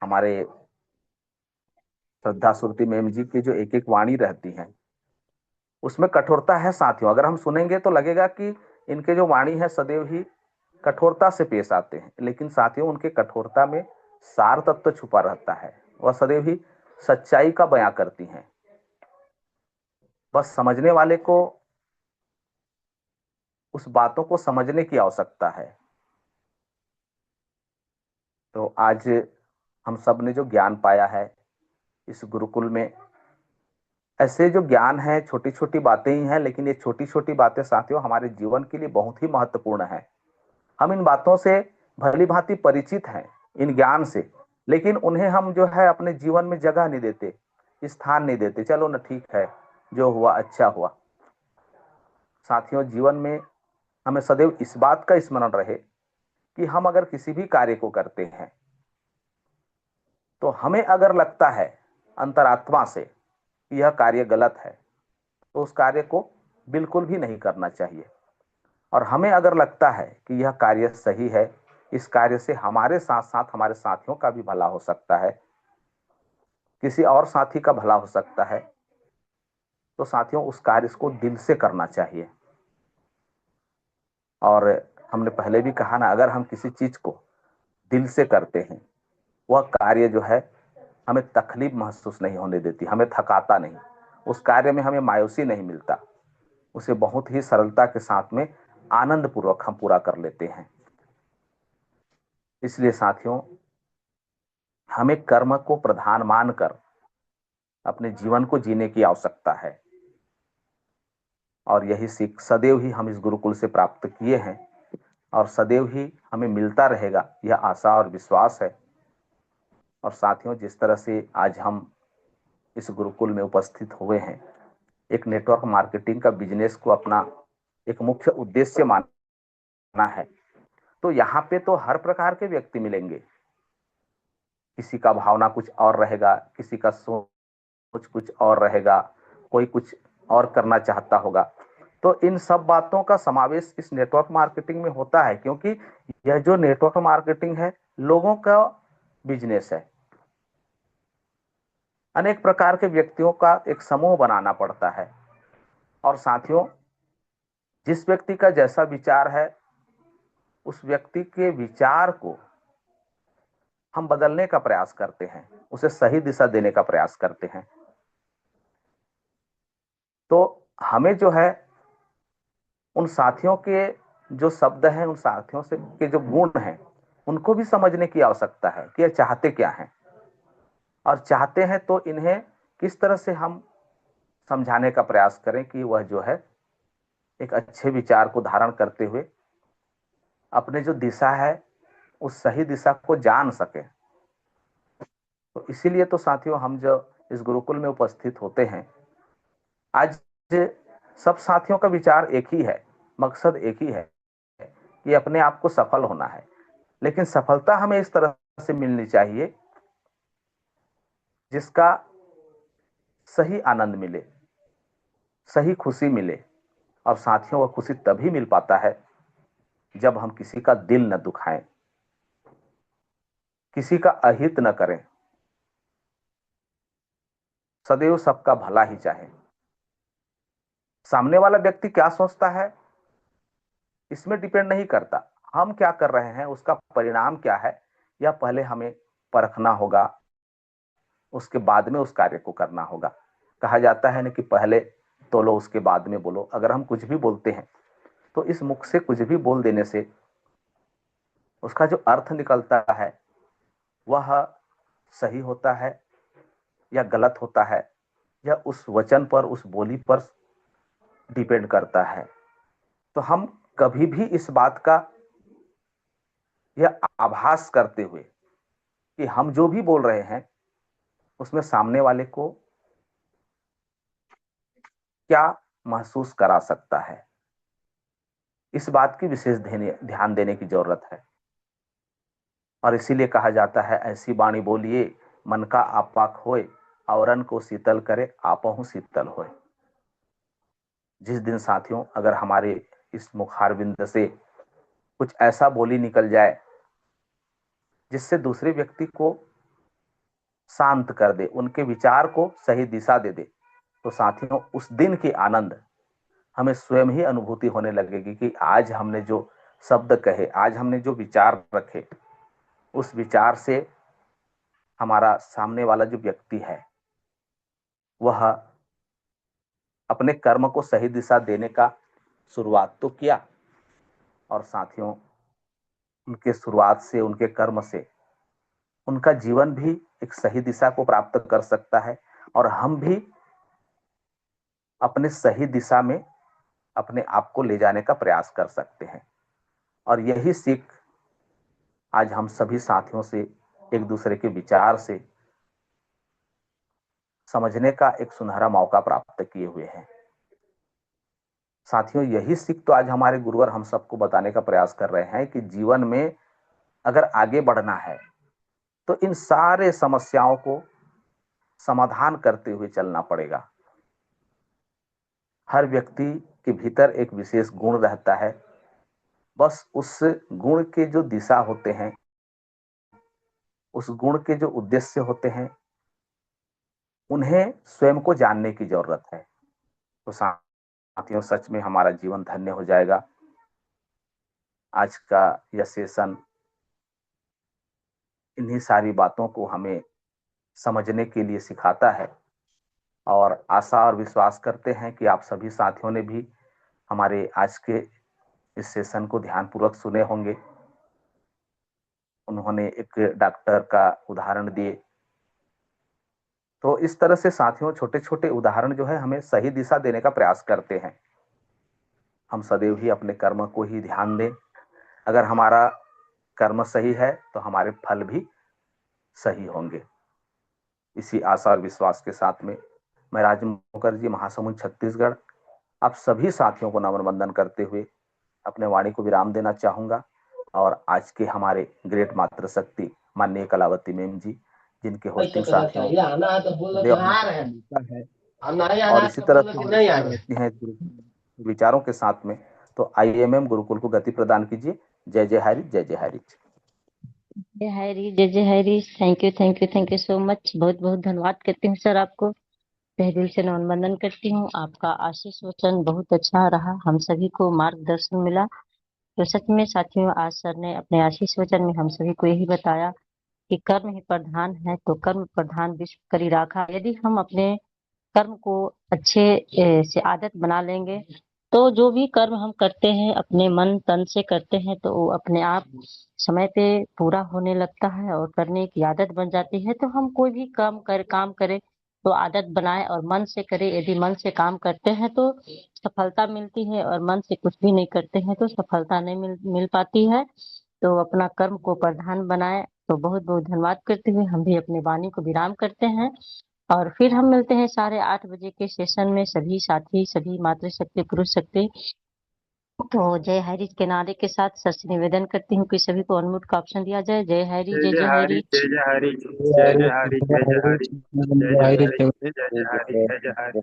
हमारे श्रद्धा सुरती मैम जी की जो एक एक वाणी रहती है उसमें कठोरता है साथियों। अगर हम सुनेंगे तो लगेगा कि इनके जो वाणी है सदैव ही कठोरता से पेश आते हैं, लेकिन साथियों उनके कठोरता में सार तत्व छुपा रहता है। वह सदैव ही सच्चाई का बयां करती हैं। बस समझने वाले को उस बातों को समझने की आवश्यकता है। तो आज हम सब ने जो ज्ञान पाया है इस गुरुकुल में, ऐसे जो ज्ञान है छोटी छोटी बातें ही हैं, लेकिन ये छोटी छोटी बातें साथियों हमारे जीवन के लिए बहुत ही महत्वपूर्ण है। हम इन बातों से भली भांति परिचित हैं, इन ज्ञान से, लेकिन उन्हें हम जो है अपने जीवन में जगह नहीं देते, स्थान नहीं देते। चलो ना, ठीक है, जो हुआ अच्छा हुआ। साथियों, जीवन में हमें सदैव इस बात का स्मरण रहे कि हम अगर किसी भी कार्य को करते हैं तो हमें अगर लगता है अंतरात्मा से कि यह कार्य गलत है तो उस कार्य को बिल्कुल भी नहीं करना चाहिए। और हमें अगर लगता है कि यह कार्य सही है, इस कार्य से हमारे साथ साथ हमारे साथियों का भी भला हो सकता है, किसी और साथी का भला हो सकता है, तो साथियों उस कार्य को दिल से करना चाहिए। और हमने पहले भी कहा ना, अगर हम किसी चीज को दिल से करते हैं, वह कार्य जो है हमें तकलीफ महसूस नहीं होने देती, हमें थकाता नहीं, उस कार्य में हमें मायूसी नहीं मिलता, उसे बहुत ही सरलता के साथ में आनंद पूर्वक हम पूरा कर लेते हैं। इसलिए साथियों, हमें कर्म को प्रधान मानकर अपने जीवन को जीने की आवश्यकता है। और यही सीख सदैव ही हम इस गुरुकुल से प्राप्त किए हैं और सदैव ही हमें मिलता रहेगा, यह आशा और विश्वास है। और साथियों, जिस तरह से आज हम इस गुरुकुल में उपस्थित हुए हैं, एक नेटवर्क मार्केटिंग का बिजनेस को अपना एक मुख्य उद्देश्य माना है, तो यहाँ पे तो हर प्रकार के व्यक्ति मिलेंगे। किसी का भावना कुछ और रहेगा, किसी का सोच कुछ और रहेगा, कोई कुछ और करना चाहता होगा। तो इन सब बातों का समावेश इस नेटवर्क मार्केटिंग में होता है, क्योंकि यह जो नेटवर्क मार्केटिंग है लोगों का बिजनेस है। अनेक प्रकार के व्यक्तियों का एक समूह बनाना पड़ता है। और साथियों, जिस व्यक्ति का जैसा विचार है उस व्यक्ति के विचार को हम बदलने का प्रयास करते हैं, उसे सही दिशा देने का प्रयास करते हैं। तो हमें जो है उन साथियों के जो शब्द हैं, उन साथियों से के जो गुण हैं, उनको भी समझने की आवश्यकता है कि ये चाहते क्या हैं, और चाहते हैं तो इन्हें किस तरह से हम समझाने का प्रयास करें कि वह जो है एक अच्छे विचार को धारण करते हुए अपने जो दिशा है उस सही दिशा को जान सके। तो इसीलिए तो साथियों, हम जो इस गुरुकुल में उपस्थित होते हैं, आज सब साथियों का विचार एक ही है, मकसद एक ही है कि अपने आप को सफल होना है। लेकिन सफलता हमें इस तरह से मिलनी चाहिए जिसका सही आनंद मिले, सही खुशी मिले। और साथियों, वह खुशी तभी मिल पाता है जब हम किसी का दिल न दुखाएं, किसी का अहित न करें, सदैव सबका भला ही चाहें। सामने वाला व्यक्ति क्या सोचता है इसमें डिपेंड नहीं करता, हम क्या कर रहे हैं उसका परिणाम क्या है, यह पहले हमें परखना होगा, उसके बाद में उस कार्य को करना होगा। कहा जाता है ना कि पहले तोलो उसके बाद में बोलो। अगर हम कुछ भी बोलते हैं तो इस मुख से कुछ भी बोल देने से उसका जो अर्थ निकलता है वह सही होता है या गलत होता है, या उस वचन पर, उस बोली पर डिपेंड करता है। तो हम कभी भी इस बात का यह आभास करते हुए कि हम जो भी बोल रहे हैं उसमें सामने वाले को क्या महसूस करा सकता है, इस बात की विशेष ध्यान देने की जरूरत है। और इसीलिए कहा जाता है, ऐसी वाणी बोलिए मन का आपा खोए, औरन को शीतल करे आपहु शीतल होए। जिस दिन साथियों अगर हमारे इस मुखारबिंद से कुछ ऐसा बोली निकल जाए जिससे दूसरे व्यक्ति को शांत कर दे, उनके विचार को सही दिशा दे दे, तो साथियों उस दिन की आनंद हमें स्वयं ही अनुभूति होने लगेगी कि आज हमने जो शब्द कहे, आज हमने जो विचार रखे, उस विचार से हमारा सामने वाला जो व्यक्ति है वह अपने कर्म को सही दिशा देने का शुरुआत तो किया, और साथियों उनके शुरुआत से, उनके कर्म से उनका जीवन भी एक सही दिशा को प्राप्त कर सकता है, और हम भी अपने सही दिशा में अपने आप को ले जाने का प्रयास कर सकते हैं। और यही सीख आज हम सभी साथियों से, एक दूसरे के विचार से समझने का एक सुनहरा मौका प्राप्त किए हुए हैं। साथियों यही सीख तो आज हमारे गुरुवर हम सबको बताने का प्रयास कर रहे हैं कि जीवन में अगर आगे बढ़ना है तो इन सारे समस्याओं को समाधान करते हुए चलना पड़ेगा। हर व्यक्ति के भीतर एक विशेष गुण रहता है, बस उस गुण के जो दिशा होते हैं, उस गुण के जो उद्देश्य होते हैं, उन्हें स्वयं को जानने की जरूरत है। तो साथियों सच में हमारा जीवन धन्य हो जाएगा। आज का यह सेशन इन्हीं सारी बातों को हमें समझने के लिए सिखाता है, और आशा और विश्वास करते हैं कि आप सभी साथियों ने भी हमारे आज के इस सेशन को ध्यानपूर्वक सुने होंगे। उन्होंने एक डॉक्टर का उदाहरण दिए, तो इस तरह से साथियों छोटे छोटे उदाहरण जो है हमें सही दिशा देने का प्रयास करते हैं। हम सदैव ही अपने कर्म को ही ध्यान दें। अगर हमारा कर्म सही है तो हमारे फल भी सही होंगे। इसी आशा और विश्वास के साथ में मैं राज मुखर्जी, महासमुंद छत्तीसगढ़, आप सभी साथियों को नमन वंदन करते हुए अपने वाणी को विराम देना चाहूंगा। और आज के हमारे ग्रेट मातृशक्ति माननीय कलावती मैम जी, जिनके होस्टिंग साथियों और इसी तरह से हैं विचारों के साथ में, तो IMM गुरुकुल को गति प्रदान कीजिए। जय जय हरि, जय जय हरि। जय हरी, जय जय Hari. Thank you so much. बहुत बहुत धन्यवाद करती हूँ सर आपको। तहे दिल से नमन वंदन करती हूँ। आपका आशीष वचन बहुत अच्छा रहा, हम सभी को मार्गदर्शन मिला। तो सच में साथियों आज सर ने अपने आशीष वचन में हम सभी को यही बताया कि कर्म ही प्रधान है, तो कर्म प्रधान विश्व करी राखा। यदि हम अपने कर्म को अच्छे से आदत बना लेंगे तो जो भी कर्म हम करते हैं अपने मन तन से करते हैं तो वो अपने आप समय पे पूरा होने लगता है और करने की आदत बन जाती है। तो हम कोई भी काम करें तो आदत बनाए और मन से करें। यदि मन से काम करते हैं तो सफलता मिलती है, और मन से कुछ भी नहीं करते हैं तो सफलता नहीं मिल पाती है। तो अपना कर्म को प्रधान बनाए। तो बहुत बहुत धन्यवाद करते हुए हम भी अपनी वाणी को विराम करते हैं, और फिर हम मिलते हैं 8:30 के सेशन में। सभी साथी, सभी मातृशक्ति, पुरुष शक्ति, तो जय हरि के नारे के साथ सर से निवेदन करती हूँ कि सभी को अनम्यूट का ऑप्शन दिया जाए। जय हरि, जय जय हरि। जय जय हरि, जय जय हरि, जय जय हरि, जय जय हरि, जय जय हरि, जय जय हरि।